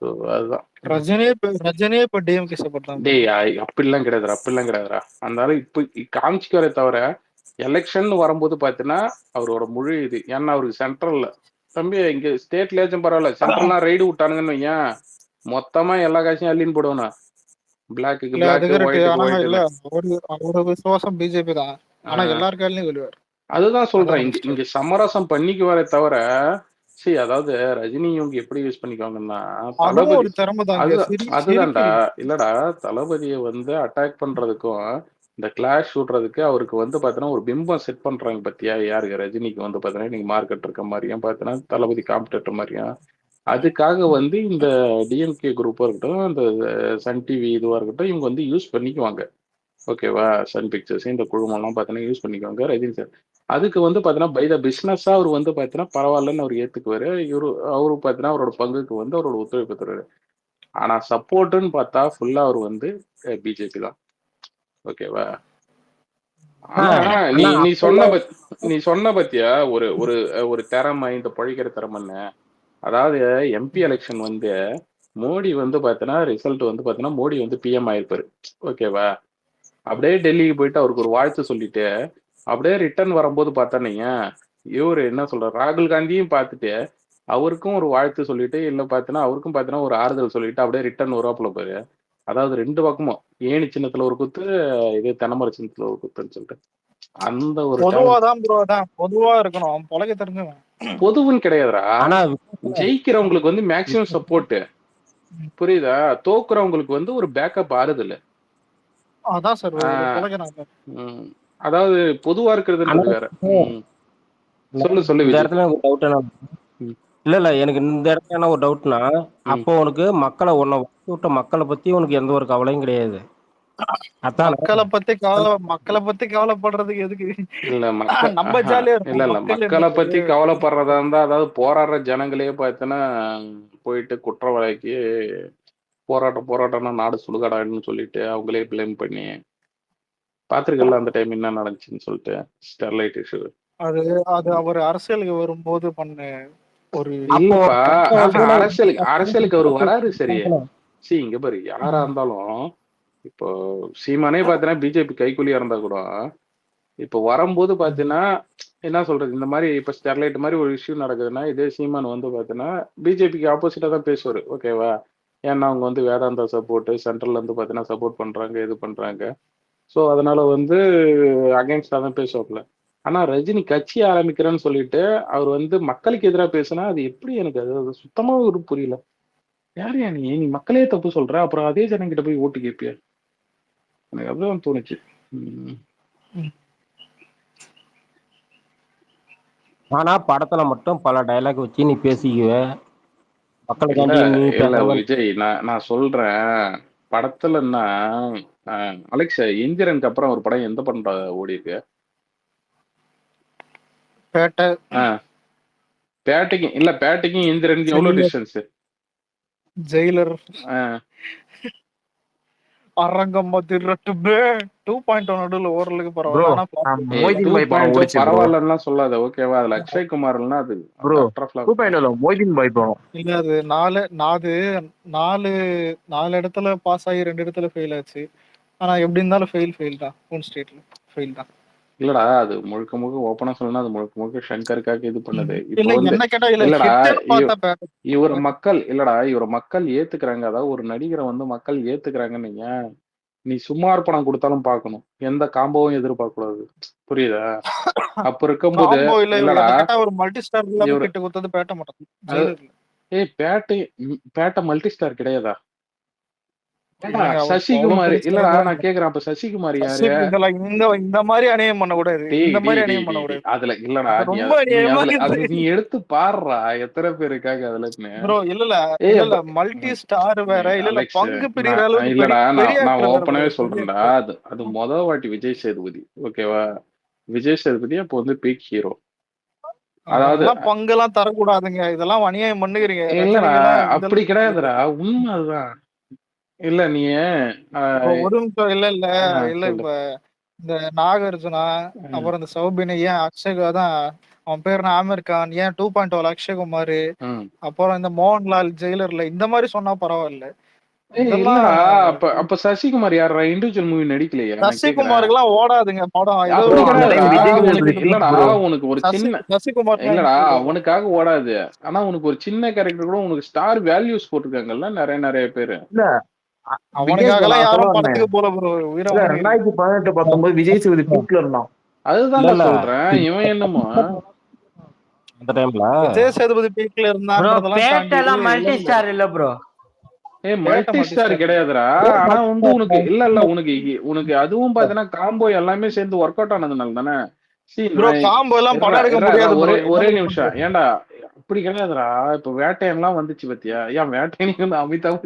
ஸோ அதுதான் ரஜினியே இப்ப டிஎம்கே சப்போர்ட் தான். டேய் அப்படிலாம் கிடையாதுடா, அப்படிலாம் கிடையாதுடா. அந்த இப்போ காமிச்சிக்கிறே தவிர எலெக்ஷன் வரும்போது பார்த்தீங்கன்னா அவரோட முழு இது, ஏன்னா அவருக்கு சென்ட்ரல்ல தம்பி இங்க ஸ்டேட்லேயாச்சும் பரவாயில்ல, சென்ட்ரல்லாம் ரைடு விட்டானுங்கன்னு வையன் மொத்தமா எல்லா காட்சியும் அள்ளின்னு போடுவேன். பிளாக்கு பிளாக், ஒயிட்டுக்கு இல்ல ஒயிட். அவரோட விசுவாசம் பிஜேபி தான். ஆனா எல்லார் கையிலயும் சொல்லுவார். அதுதான் சொல்றேன், இங்க சமரசம் பண்ணிக்குவாரே தவிர சரி. அதாவது ரஜினி இவங்க எப்படி யூஸ் பண்ணிக்குவாங்கன்னா தளபதி, அதுதான்டா இல்லடா, தளபதியை வந்து அட்டாக் பண்றதுக்கும் இந்த கிளாஷ் விடுறதுக்கு அவருக்கு வந்து பாத்தீங்கன்னா ஒரு பிம்பம் செட் பண்றாங்க பத்தியா, யாருக்கு ரஜினிக்கு வந்து பாத்தீங்கன்னா இன்னைக்கு மார்க்கெட் இருக்க மாதிரியும் பாத்தீங்கன்னா தளபதி காம்படிட்டர் மாதிரியும். அதுக்காக வந்து இந்த டிஎம்கே குரூப்பா இருக்கட்டும், இந்த சன் டிவி இதுவா இருக்கட்டும், இவங்க வந்து யூஸ் பண்ணிக்குவாங்க, ஓகேவா. சன் பிக்சர்ஸ் இந்த குழுமெல்லாம் பார்த்தீங்கன்னா யூஸ் பண்ணிக்குவாங்க ரஜினி சார். அதுக்கு வந்து பார்த்தீங்கன்னா பை த பிஸ்னஸாக அவர் வந்து பார்த்தீங்கன்னா பரவாயில்லன்னு அவர் ஏற்றுக்குவார். அவரு பார்த்தீங்கன்னா அவரோட பங்குக்கு வந்து அவரோட ஒத்துழைப்பு தருவார். ஆனால் சப்போர்ட்டுன்னு பார்த்தா ஃபுல்லாக அவர் வந்து பிஜேபி தான், ஓகேவா. ஆனா நீ சொன்ன பத்தியா ஒரு ஒரு ஒரு திறமை, இந்த பழிக்கிற திறமைன்னு. அதாவது எம்பி எலெக்ஷன் வந்து மோடி வந்து பார்த்தீங்கன்னா ரிசல்ட் வந்து பார்த்தீங்கன்னா மோடி வந்து பிஎம் ஆயிருப்பாரு, ஓகேவா. அப்படியே டெல்லிக்கு போயிட்டு அவருக்கு ஒரு வாழ்த்து சொல்லிட்டு அப்படியே ரிட்டர்ன் வரும்போது பார்த்தானீங்க இவரு என்ன சொல்றாரு, ராகுல் காந்தியும் பார்த்துட்டு அவருக்கும் ஒரு வாழ்த்து சொல்லிட்டு இல்ல பார்த்தீங்கன்னா அவருக்கும் பார்த்தீங்கன்னா ஒரு ஆறுதல் சொல்லிட்டு அப்படியே ரிட்டர்ன் வருவாப்புல பாரு. அதாவது ரெண்டு பக்கமும் ஏணி சின்னத்துல ஒரு குத்து, இதே தென்னமர சின்னத்துல ஒரு குத்துன்னு சொல்லிட்டு அந்த ஒரு பொதுவா இருக்கணும், பழக தெரிஞ்சவன். பொதுவுன்னு கிடையாதுடா, ஜெயிக்கிறவங்களுக்கு வந்து மேக்சிமம் சப்போர்ட், புரியுதா. தோக்குறவங்களுக்கு வந்து ஒரு பேக்கப் ஆறுதல். அதான் சார் அதாவது பொதுவா இருக்கிறதுன்றது வேற. சொல்லு இந்த இடத்துல எனக்கு டவுட் என்ன, இல்ல எனக்கு இந்த இடத்துல என்ன ஒரு டவுட்னா, அப்போ உனக்கு மக்களை விட்ட மக்களை பத்தி உனக்கு எந்த ஒரு கவலையும் கிடையாது. மக்களை பத்தி கவலைப்படுறதுக்கு எதுக்கு, இல்ல நம்ம ஜாலியா இல்ல மக்களை பத்தி கவலைப்படுறதா இருந்தா, அதாவது போராடுற ஜனங்களே பார்த்தீங்கன்னா போயிட்டு குற்றவாளிக்கு போராட்டம்னா நாடு சுடுகாடான்னு சொல்லிட்டு அவங்களே பிளேம் பண்ணி பாத்துருக்கல அந்த டைம் என்ன நடந்துச்சுன்னு சொல்லிட்டு, ஸ்டெர்லைட் இஷ்யூ அது அது அவர் அரசியலுக்கு வரும்போது பண்ண ஒரு இல்லப்பா அரசியலுக்கு அப்போ அரசியலுக்கு அவர் வராரு சரி. இங்க பாரு யாரா இருந்தாலும் இப்போ சீமானே பாத்தீங்கன்னா பிஜேபி கைக்கூலியா இருந்தா கூட இப்போ வரும்போது பாத்தீங்கன்னா என்ன சொல்றது, இந்த மாதிரி இப்ப ஸ்டெர்லைட் மாதிரி ஒரு இஷ்யூ நடக்குதுன்னா இதே சீமான் வந்து பாத்தீங்கன்னா பிஜேபிக்கு ஆப்போசிட்டா தான் பேசுவாரு. ஓகேவா? ஏன்னா அவங்க வந்து வேதாந்தா சப்போர்ட் சென்ட்ரல்ல இருந்து பாத்தீங்கன்னா சப்போர்ட் பண்றாங்க, இது பண்றாங்க. ஸோ அதனால வந்து அகைன்ஸ்டா தான் பேசுவாப்புல. ஆனா ரஜினி கட்சி ஆரம்பிக்கிறேன்னு சொல்லிட்டு அவர் வந்து மக்களுக்கு எதிராக பேசினா அது எப்படி, எனக்கு அது சுத்தமா ஒரு புரியல. யாரையா நீ மக்களே தப்பு சொல்ற, அப்புறம் அதே ஜனங்கிட்ட போய் ஓட்டு கேட்பியா? எனக்கு அதுதான் தோணுச்சு. ஆனா படத்துல மட்டும் பல டைலாக் வச்சு நீ பேசிக்குவ மக்களுக்காண்டி நீ இல்ல பேசுற. விஜய், நான் சொல்றேன் படத்துலன்னா அலெக்ஸ் இந்திரனுக்கு அப்புறம் ஒரு படம் எந்த படம் ஓடி இருக்கு? பேட்டை பேட்டைக்கும் இல்ல பேட்டைக்கும் இந்திரனுக்கும் எவ்வளவு டிஸ்டன்ஸ்? ஜெயிலர் அரங்கம் 2.0 நடுவில் ஓரளவுக்கு பரவாயில்லன்னா சொல்லாத. ஓகேவா? அதுல அக்ஷய் குமார் அது இல்ல அது 4 இடத்துல பாஸ் ஆகி 2 இடத்துல ஃபெயில் ஆச்சு. ஆனா எப்படி இருந்தாலும் ஃபெயில் தான். ஹோம் ஸ்டேட்ல ஃபெயில் தான். இல்லடா அது முழுக்க முழுக்க ஓப்பனா சொல்லணும், அது முழுக்க முழுக்க ஷங்கருக்காக இது பண்ணது. இவர மக்கள் ஏத்துக்கிறாங்க. அதாவது ஒரு நடிகரை வந்து மக்கள் ஏத்துக்கிறாங்கன்னு நீ சும்மா பணம் கொடுத்தாலும் பார்க்கணும், எந்த காம்போவும் எதிர்பார்க்க கூடாது. புரியுதா? அப்ப இருக்கும்போது ஒரு மல்டி ஸ்டார் கிட்ட கொடுத்தது பேட்ட மாட்டேன். பேட்ட மல்டி ஸ்டார் கிடையாதா? சசிகுமார் இல்லடா நான் கேக்குறேன், அப்ப சசிகுமார் யாரு? இந்த மாதிரி அநியாயம் பண்ண கூடாது. அதுல இல்லடா நீ எடுத்து பாடுறா எத்தனை பேர் இருக்காங்க அதுல. இல்ல மல்டி ஸ்டார் வேற இல்ல பங்கு பிரிகிற அளவுக்கு. இல்லடா நான் ஓப்பனாவே சொல்றேன்டா, அது முதல் வாட்டி விஜய் சேதுபதி. ஓகேவா? விஜய் சேதுபதி அப்போ வந்து பீக் ஹீரோ. அதாவது பங்கெல்லாம் தரக்கூடாதுங்க, இதெல்லாம் அநியாயம் பண்ணுகிறீங்க. இல்லடா அப்படி கிடையாதுடா, உண்மை அதுதான். இல்ல நீ ஒரு நிமிஷம் இல்ல இப்ப இந்த நாகார்ஜுனா அப்புறம் இந்த சௌபின் ஏன் அக்ஷய் தான் அவன் பேர் ஆமீர் கான், ஏன் 2.0 அக்ஷய்குமார், அப்புறம் இந்த மோகன்லால் ஜெயிலர்ல இந்த மாதிரி சொன்னா பரவாயில்ல. அப்ப சசிகுமார் யாரா இண்டிவிஜுவல் மூவி நடிக்கலையா? சசிகுமாருக்கு எல்லாம் ஓடாதுங்க படம். இல்லடா உனக்கு ஒரு சின்ன சசிகுமார் இல்லடா அவனுக்காக ஓடாது. ஆனா உனக்கு ஒரு சின்ன கேரக்டர் கூட உனக்கு ஸ்டார் வேல்யூஸ் போட்டிருக்காங்கல்ல நிறைய பேரு. அவனுக்காகலாம் யாரும் படத்துக்கு போல ப்ரோ. 2018-19 விஜய் சேதுபதி பீக்ல இருந்தான். அதுதான் சொல்றேன். இவன் என்னமோ அந்த டைம்ல விஜய் சேதுபதி பீக்ல இருந்தான். மல்டி ஸ்டார் இல்ல ப்ரோ. மல்டி ஸ்டார் கிடையாதுடா. ஆனா வந்து உனக்கு இல்ல உனக்கு அதுவும் பாத்தீங்கன்னா காம்போ எல்லாமே சேர்ந்து ஒர்க் அவுட் ஆனதுனால தானே. ஒரே நிமிஷம் ஏன்டா அப்படி கிடையாதுடா. இப்ப வேட்டையெல்லாம் வந்துச்சு பத்தியா? ஏன் வேட்டையனுக்கு வந்து அமிதாப்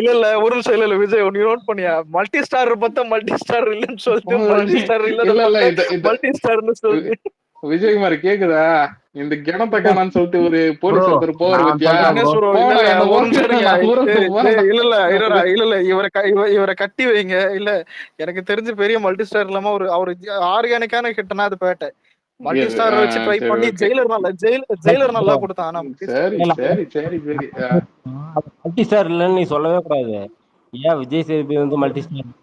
இல்ல ஒரு நிமிஷம் இல்ல விஜய் நீ நோட் பண்ணியா மல்டி ஸ்டார் பார்த்தா மல்டி ஸ்டார் இல்லன்னு சொல்லிட்டு மல்டி ஸ்டார் மல்டி ஸ்டார்னு சொல்லி விஜயகுமார் கேக்குதா? இந்த கிணத்தை காணான்னு சொல்லிட்டு ஒரு போலீஸ் ஒருத்தர் போவாரு பத்தியா? இல்ல இவரை கட்டி வைங்க. இல்ல எனக்கு தெரிஞ்சு பெரிய மல்டி ஸ்டார் இல்லாம அவரு ஆர்கானிக்கான ஹிட்னா அது பேட்டை. மல்டி ஸ்டார் வச்சு ட்ரை பண்ணி ஜெயிலர் நல்லா கொடுத்தான். மல்டி ஸ்டார் இல்லன்னு நீ சொல்லவே கூடாது. ஏன் விஜய் சேதுபதி வந்து மல்டி ஸ்டார்?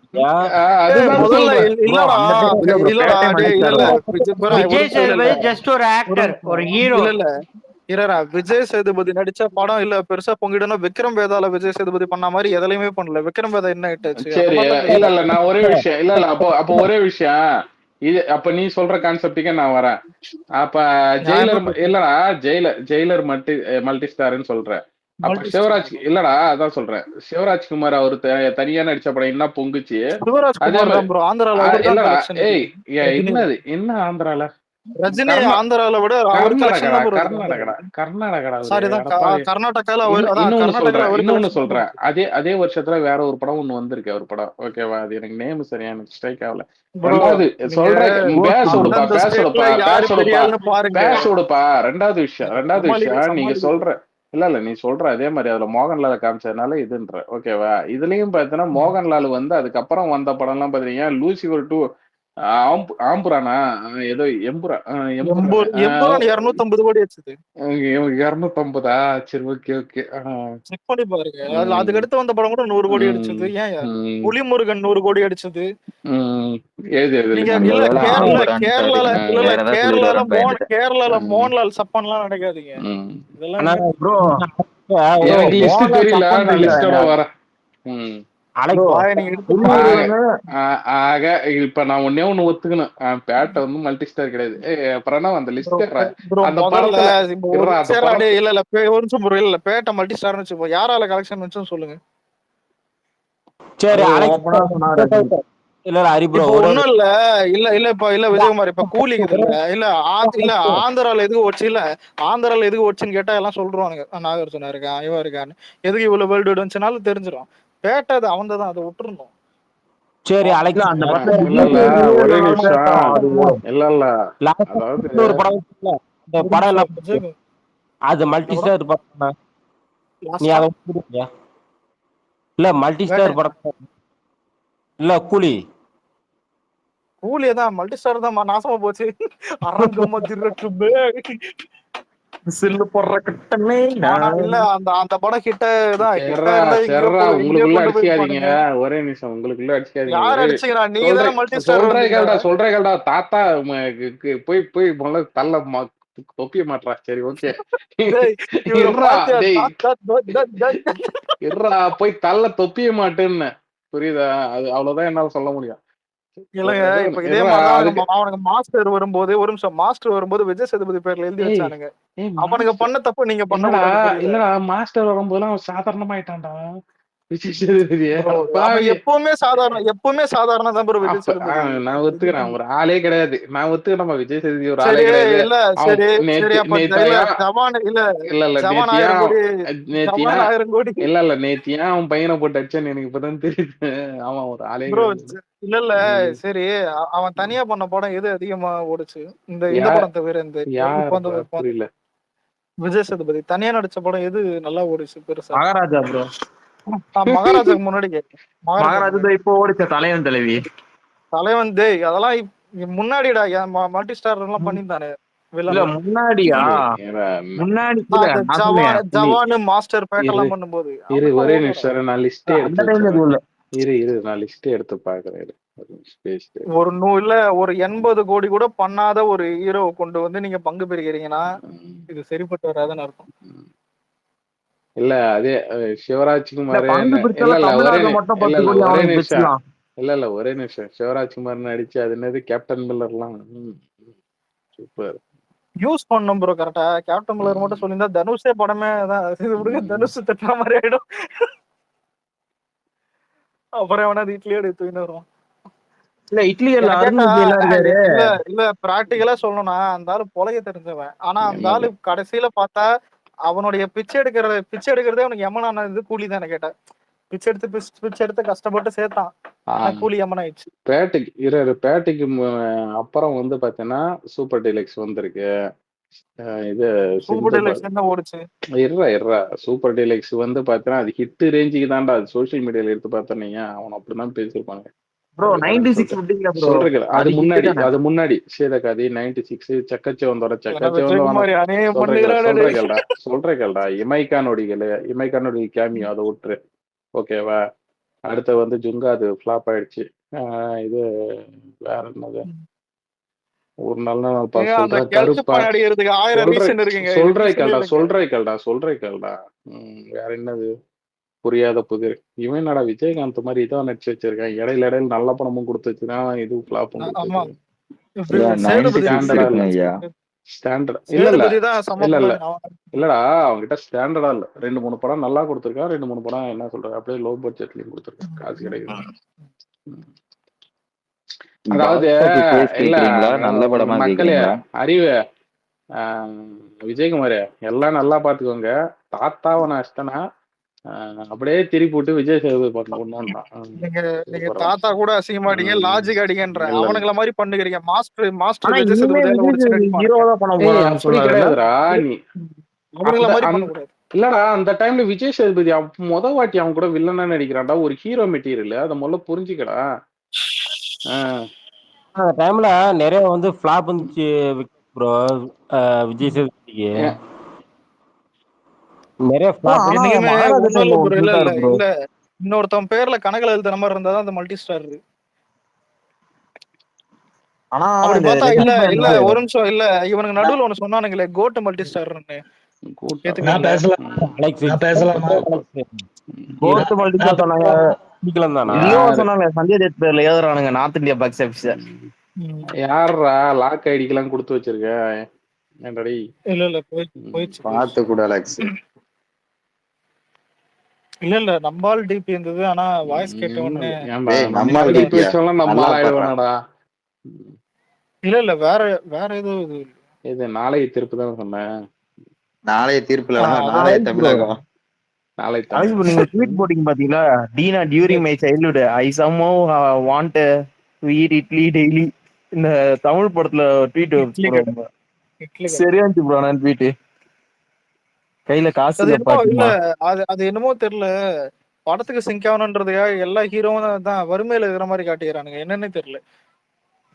விஜய் சேதுபதி நடிச்ச படம் இல்ல பெருசா பொங்கிடணும். விக்ரம் வேதால விஜய் சேதுபதி பண்ண மாதிரி எதுலயுமே பண்ணல. விக்ரம் வேதா என்ன ஆயிட்டாச்சு? இல்ல நான் ஒரே விஷயம் இல்ல அப்போ ஒரே விஷயம் இது. அப்ப நீ சொல்ற கான்செப்டுக்கே நான் வரேன். அப்ப ஜெயிலர் மல்டி ஸ்டார்ன்னு சொல்றேன். அப்ப சிவராஜ் இல்லடா அதான் சொல்றேன். சிவராஜ்குமார் அவரு தனியா நடிச்ச படம் என்ன பொங்குச்சு? என்னது என்ன ஆந்திரால? ரஜினி ஆந்திரால விட இன்னொன்னு சொல்றேன். அதே வருஷத்துல வேற ஒரு படம் ஒண்ணு வந்திருக்கு. ஒரு படம் ஓகேவா? அது எனக்கு நேம் சரியா எனக்கு ஸ்ட்ரைக் ஆகல. ரெண்டாவது சொல்றேன் பேசோடுப்பா. ரெண்டாவது விஷயம் நீங்க சொல்ற இல்ல நீ சொல்ற அதே மாதிரி அதுல மோகன்லால் காமிச்சதுனால இதுன்ற ஓகேவா. இதுலயும் பாத்தீங்கன்னா மோகன்லால் வந்து அதுக்கப்புறம் வந்த படம் எல்லாம் பாத்தீங்கன்னா லூசிபர் 2 ஆம்புரானா ஏதோ எம்புரா எம்புரா 250 கோடி வச்சது. 250. சரி ஓகே ஓகே. செக் பண்ணி பாருங்க. அதுக்கு அடுத்து வந்த படம் கூட 100 கோடி அடிச்சது. ஏன் புலிமுருகன் 100 கோடி அடிச்சது. நீங்க இல்ல கேரளால மோகன்லால் சப்பான்லாம் நினைக்காதீங்க. இதெல்லாம் ப்ரோ எனக்கு லிஸ்ட் தெரியல, நான் லிஸ்டோட வரேன். ஆக இப்ப நான் ஒன்னே ஒண்ணு ஒத்துக்கணும், பேட்டை வந்து மல்டி ஸ்டார் கிடையாது. அப்புறம் அந்த லிஸ்ட் அந்த படத்துல இல்ல ஒரு நிமிஷம் ப்ரோ, இல்ல பேட்டை மல்டி ஸ்டார்னு வச்சுப்போம். யாரால கலெக்ஷன் வச்சும் சொல்லுங்க. சரி இல்ல ஹரி ப்ரோ ஒண்ணும் இல்ல இப்ப விஜயகுமார் இப்ப கூலிக்குது இல்ல ஆந்திரால எதுக்கு ஓச்சு, இல்ல ஆந்திரால எதுக்கு ஓச்சுன்னு கேட்டா எல்லாம் சொல்றானுங்க நாகார்ஜுனா இருக்கான் இவன் இருக்கான்னு. எதுக்கு இவ்வளவு வேர்ல்டு வந்துச்சுனாலும் தெரிஞ்சிடும். பேட்டை அது அவன்தான், அதை விட்டுருந்தோம். சரி அந்த ஒரே நிமிஷம் இல்ல அதாவது ஒரு படம் இந்த படம் எல்லாம் அது மல்டி ஸ்டார் படம். நீ அதை இல்ல மல்டி ஸ்டார் படம் இல்ல கூலியதான் மல்டி ஸ்டார் தான் நாசமா போச்சு. அரங்கமா திருட்டுமே சில்லு போடுற கட்டமே இல்ல அந்த படம் கிட்ட தான். உங்களுக்குள்ள அடிச்சுக்காதீங்க, ஒரே நிமிஷம் உங்களுக்குள்ள அடிச்சுக்காதீங்க. யார் அடிச்சுக்கிறா? நீங்க தானே மல்டி ஸ்டார் சொல்றேன் தாத்தா போய் முதல்ல தள்ள தொப்பிய மாட்டா. சரி ஓகே போய் தள்ள தொப்பிய மாட்டேன்னு புரியுதா? அது அவ்வளவுதான் என்னால சொல்ல முடியும். இல்லங்க இப்ப இதே மாதிரி அவனுக்கு மாஸ்டர் வரும்போது ஒரு நிமிஷம் மாஸ்டர் வரும்போது விஜய் சேதுபதி பேர்ல எழுதி வச்சானுங்க. அவனுக்கு பண்ண தப்பு நீங்க பண்ண இல்லடா. மாஸ்டர் வரும்போது அவன் சாதாரணமாயிட்டான்டா விஜய் சேதுபதி. எப்பவுமே சாதாரண தான் ப்ரோ விஜய் சேதுபதி. நான் ஒத்துக்கிறேன், ஒரு ஆளே கிடையாது. நான் ஒத்துக்கிறேன் விஜய் சேதுபதி ஒரு ஆளே கிடையாது. இல்ல நேத்தியா அவன் பையனை போட்டு அடிச்சான்னு எனக்கு இப்பதான் தெரியுது. அவன் ஒரு ஆளே இல்ல சரி. அவன் தனியா பண்ண படம் எது அதிகமா ஓடுச்சு? இந்த படம் தவிர புரியல. விஜய் சேதுபதி தனியா நடிச்ச படம் எது நல்லா ஓடுச்சு பெருசா? மகாராஜா ப்ரோ. மகாராஜாக்கு முன்னாடி மகாராஜா இப்போ ஓடிச்ச தலைவன் அதெல்லாம் முன்னாடிடா மல்டி ஸ்டார் எல்லாம் பண்ணிருந்தானே. முன்னாடியா? முன்னாடி ஜவான் மாஸ்டர் பேட்டெல்லாம் பண்ணும்போது ஒரே நிமிஷம் நான் லிஸ்ட் நான் லிஸ்ட் எடுத்து பாக்குறேன். ஒரு ஒரு 80 கோடி கூட பண்ணாத ஒரு ஹீரோ கொண்டு வந்து நீங்க பங்கு பெறுகிறீங்கன்னா இது சரிப்பட்டு வராதுன்னு அர்த்தம். இல்ல அதே சிவராஜ்குமார் ஒரே நிமிஷம் சிவராஜ்குமார் நடிச்சு அது என்னது கேப்டன் மில்லர்லாம் சூப்பர் யூஸ் பண்ணும் ப்ரோ. கரெக்டா கேப்டன் மில்லர் மட்டும் சொல்லியிருந்தா தனுஷே படமே தான். இது விடுங்க, தனுஷ் தட்டுற மாதிரி ஆயிடும். அப்புறம் வேணா இட்லி எடுத்து வரும். இல்ல இட்லி இல்ல பிராக்டிகலா சொல்லணும்னா அந்த ஆளு பொழைய தெரிஞ்சவன். ஆனா அந்த ஆளு கடைசியில பார்த்தா அவனுடைய பிச்சை எடுக்கிறதே அவனுக்கு எமனான இது கூலி தானே. கேட்டேன் பிச்சை எடுத்து கஷ்டப்பட்டு சேர்த்தான், கூலி எமன் ஆயிடுச்சு. பேட்டைக்கு அப்புறம் வந்து பாத்தீங்கன்னா சூப்பர் டீலக்ஸ் வந்திருக்கு. இது சூப்பர் டீலக்ஸ் என்ன ஓடுச்சு? சூப்பர் டீலக்ஸ் வந்து பாத்தீங்கன்னா அது ஹிட் ரேஞ்சுக்கு தான்டா. அது சோசியல் மீடியால எடுத்து பார்த்தனீங்க அவன் அப்படிதான் பேசிருப்பாங்க. அது முன்னாடி சேதகாதி 96 சக்கச்சே வந்தோட சொல்றேன் கேள்டா. இமைக்கானோட கேமியோ அதை விட்டுரு ஓகேவா. அடுத்த வந்து ஜுங்கா அது ஃபிளாப் ஆயிடுச்சு. இது வேற என்னது ஒரு நல்ல நாள் சொல்றேன் கேள்டா. வேற என்னது புரியாத புதிர். இவன் என்னடா விஜயகாந்த் மாதிரி இதான் நடிச்சு வச்சிருக்கான். இடையில நல்ல பணமும் கொடுத்து வச்சுதான் இது ஃபிளாப்பும் இல்லடா. அவங்ககிட்ட ஸ்டாண்டர்டா இல்ல. 2-3 படம் நல்லா கொடுத்துருக்கான், 2-3 படம் என்ன சொல்றாங்க அப்படியே லோ பட்ஜெட்லயும் கொடுத்துருக்கான். காசு கிடைக்கும். அதாவது மக்களே அறிவு விஜயகுமார் எல்லாம் நல்லா பாத்துக்கோங்க. தாத்தாவை நான் இஷ்டனா அப்படியே திருப்பி போட்டு விஜய் சேதுபதி பண்ணணும். நீங்க தாத்தா கூட அசிங்கமாட்டீங்க, லாஜிக் அடிங்கன்ற அவனுங்கள மாதிரி பண்ணுகிறீங்க. மாஸ்டர் விஜய் சேதுபதி கிடையாதுடா. நீ இல்லடா அந்த டைம்ல விஜய் சேதுபதி முத வாட்டி அவன் கூட வில்லனா நடிக்கிறான்டா, ஒரு ஹீரோ மெட்டீரியல், அதை முதல்ல புரிஞ்சுக்கடா. அந்த டைம்ல நிறைய வந்து ஃபிளாப் வந்துச்சு ப்ரோ. விஜய் சேதுபதிக்கு நிறைய ஃபிளாப். ஆனா என்னைக்குமே மகாராஜா ஒண்ணும் டைம்ல இல்ல ஒரு ப்ரோ. இல்ல சூப்பரா இல்ல இருக்கு ப்ரோ. இல்ல இன்னொருத்தன் பேர்ல கணக்குல எழுதுற மாதிரி இருந்தாதான் அந்த மல்டி ஸ்டார். ஆனா அப்படி இந்த பார்த்தா இல்ல ரஜினி இல்ல fans ஒரு நிமிஷம் இல்ல இவனுக்கு நடுவுல ஒண்ணு சொன்னானுங்களே கோட் மல்டி ஸ்டார்னு நான் ஏத்துக்கிறீங்களா? பேசலாம் அலெக்ஸ் நான் பேசலாமா கோட் மல்டிகா நான் சொன்னாங்க. பிடிக்கலாம் தானா? லியோ சொன்னாங்க சஞ்சய் தத் பேர்ல எழுதுறானுங்க நார்த் இந்தியா பாக்ஸ் ஆபீஸ். யாரா லாக் ஐடிக்கெல்லாம் கொடுத்து வச்சிருக்க? ஏன்டாடி இல்ல இல்ல போயிடுச்சு. பார்த்து கூட அலெக்ஸ். இல்ல இல்ல நம்மால் டிபி இருந்தது. ஆனா வாய்ஸ் கேட்ட உடனே நம்மால் டிபி டிபியா வச்சாலும் நம்ம நல்லா ஆயிடுவானடா. இல்ல இல்ல வேற ஏதோ இது நாளைய தீர்ப்பு தான் சொன்னேன். நாளைய தீர்ப்புல நாளைய தமிழகம். நாளை அலெக்ஸ் ப்ரோ, நீங்க ட்வீட் போட்டீங்க பாத்தீங்களா? டீனா during my childhood I somehow want to eat idli daily. இந்த தமிழ் படத்துல ட்வீட் போடுவாங்க. சரியா இருந்துச்சு ப்ரோ. நான் ட்வீட் கையில காசு அது இல்ல என்னமோ பாத்தீங்களா? இல்ல அது என்னமோ தெரியல. படத்துக்கு சிங்க் ஆகணுன்றதையா எல்லா ஹீரோவும் தான் வறுமையில இருக்கிற மாதிரி காட்டிக்கிறானுங்க. என்னன்னே தெரியல.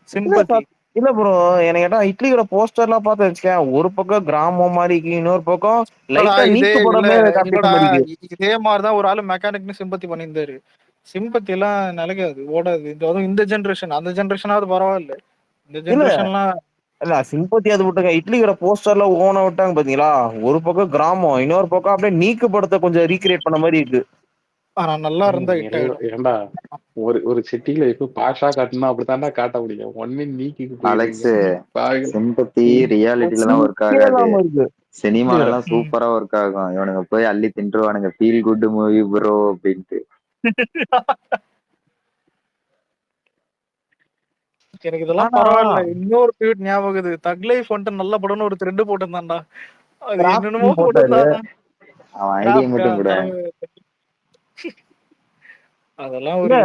சிம்பத்தி இல்ல ப்ரோ, எனக்கு கேட்டா இட்லியோட போஸ்டர்லாம் பார்த்து வச்சுக்கேன். ஒரு பக்கம் கிராமம் மாதிரி இருக்கு, இன்னொரு பக்கம் லைட்டா நீக்கு படமே காப்பிட்ட மாதிரி இருக்கு. இதே மாதிரிதான் ஒரு ஆளு மெக்கானிக்னு சிம்பத்தி பண்ணியிருந்தாரு. சிம்பத்தி எல்லாம் நிலைக்காது, ஓடாது. அதுவும் இந்த ஜென்ரேஷன், அந்த ஜென்ரேஷனாவது பரவாயில்ல. இந்த ஜென்ரேஷன்லாம் இல்ல சிம்பத்தி அது விட்டுங்க. இட்லியோட போஸ்டர்ல ஓன விட்டாங்க பாத்தீங்களா? ஒரு பக்கம் கிராமம், இன்னொரு பக்கம் அப்படியே நீக்கு படத்தை கொஞ்சம் ரீக்ரியேட் பண்ண மாதிரி இருக்கு. ஆனா நல்லா இருந்தா ஏண்டா ஒரு சிட்டில இப்ப பாஷா காட்டணும் அப்படித்தாண்டா காட்ட முடியும். ஒன்னு நீக்கிக்கு அலெக்ஸ் சிம்பத்தி ரியாலிட்டில தான் ஒர்க் ஆகாது, சினிமால எல்லாம் சூப்பரா ஒர்க் ஆகும். இவனுங்க போய் அள்ளி தின்றுவானுங்க ஃபீல் குட் மூவி ப்ரோ அப்படின்ட்டு. எனக்கு இதெல்லாம் பரவாயில்ல. இன்னொரு ட்வீட் ஞாபகம், தக் லைஃப் வந்துட்டு நல்ல படம்னு ஒரு த்ரெட் போட்டிருந்தான்டா. அது என்னென்னமோ போட்டிருந்தான். அவன் ஐடியா மட்டும் கூட. அதெல்லாம் ஒரு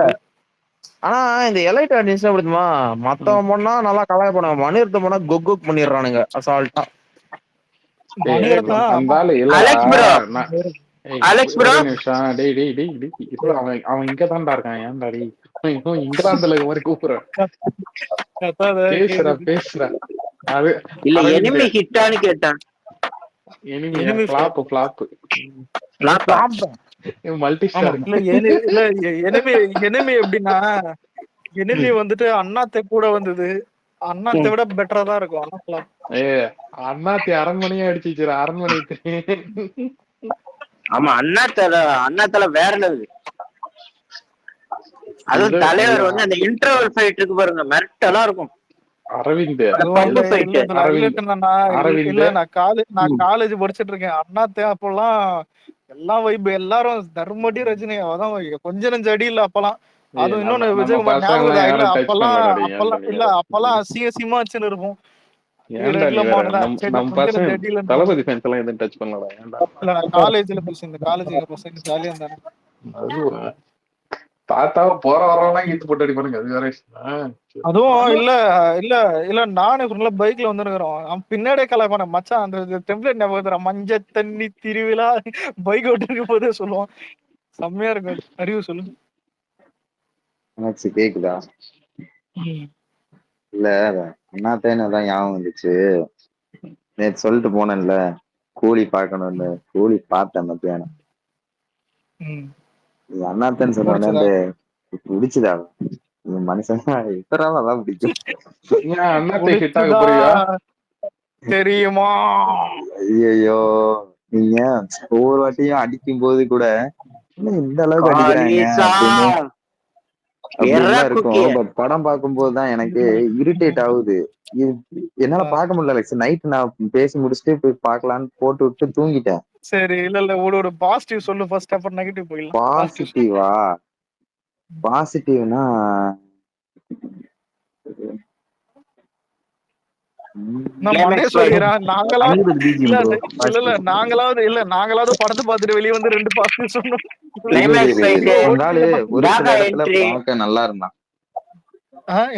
ஆனா இந்த எலைட் ஆர்டிஸ்ட் அப்படிமா மத்தவன் பண்ணா நல்லா கலாய பண்ணுவாங்க, மணிரத்த பண்ணா கொக் பண்ணிடுறானுங்க அசால்ட்டா. அவன் இங்கதான்டா இருக்கான். ஏன்டாடி இங்கிலாந்துல மாதிரி கூப்பிடுறேன். பேசுற அது இல்ல எனிமி ஹிட்டான்னு கேட்டான். Enemy flop multi star. இல்ல எனிமி எப்படின்னா, எனிமி வந்துட்டு அண்ணாத்தை கூட வந்தது. அண்ணாத்தை விட பெட்டரா தான் இருக்கும். அண்ணாத்தி அரண்மனையே அடிச்சிச்சு. அரண்மனை ஆமா அண்ணாத்தல வேற லெவல். அதுவும் தலைவர் வந்து அந்த இன்டர்வல் ஃபைட் இருக்கு பாருங்க, மெர்ட்டலா இருக்கும். அரவிந்த் இல்ல நான் காலேஜ் படிச்சிட்டு இருக்கேன். அண்ணாத்தே அப்பெல்லாம் எல்லாம் வைப், எல்லாரும் தர்மடி ரஜினி. அதான் கொஞ்ச நெஞ்ச அடி இல்ல அப்பெல்லாம். அதுவும் இன்னொன்னு விஜயகுமார் ஞாபகம் இல்ல. அப்பெல்லாம் அசிங்கமா வச்சுன்னு இருப்போம். தளபதி ஃபேன்ஸ் எல்லாம் எதுவும் டச் பண்ணலடா. காலேஜ்ல பேசுறேன், காலேஜ் பசங்க ஜாலியா இருந்தாங்க. தாத்தாவை போற வரலாம் ஈத்து போட்டு அடிப்பானுங்க. அது வேற. அதுவும் இல்ல நானே பைக்ல வந்துருக்கிறோம். பின்னாடியே கலாய்ப்பான மச்சான். அந்த டெம்ப்ளேட் ஞாபகம், மஞ்ச தண்ணி திருவிழா பைக் ஓட்டிருக்கும் போதே சொல்லுவான். செம்மையா இருக்கும். அறிவு சொல்லுங்க. கேக்குதா? இல்ல அண்ணாத்தேன்னு தான் ஞாபகம் வந்துச்சு. நேற்று சொல்லிட்டு போனேன்ல கூலி பார்க்கணும்னு. கூலி பார்த்தேன் மத்தியானம். அண்ணாத்தேன்னு சொன்னோடனே பிடிச்சுதா மனுஷன் இப்பதான் அதான் பிடிக்கும். தெரியுமா? ஐயோ, நீங்க ஒவ்வொரு வாட்டியும் அடிக்கும் போது கூட இந்த அளவுக்கு அடிக்கிறாங்க அப்படின்லாம் இருக்கும். பட் படம் பார்க்கும் போதுதான் எனக்கு இரிட்டேட் ஆகுது. என்னால பார்க்க முடியல. நைட் நான் பேசி முடிச்சுட்டு போய் பார்க்கலான்னு போட்டு விட்டு தூங்கிட்டேன். சரி இல்ல ஒரு பாசிட்டிவ் சொல்லு ஃபர்ஸ்ட், அப்புறம் நெகட்டிவ் போயிடலாம். பாசிட்டிவா? பாசிட்டிவ்னா நாங்களாவது படத்தை பார்த்துட்டு வெளியே வந்து 2 பாசிட்டிவ் சொன்னோம். ஒரு சில இடத்துல பார்க்க நல்லா இருந்தான்.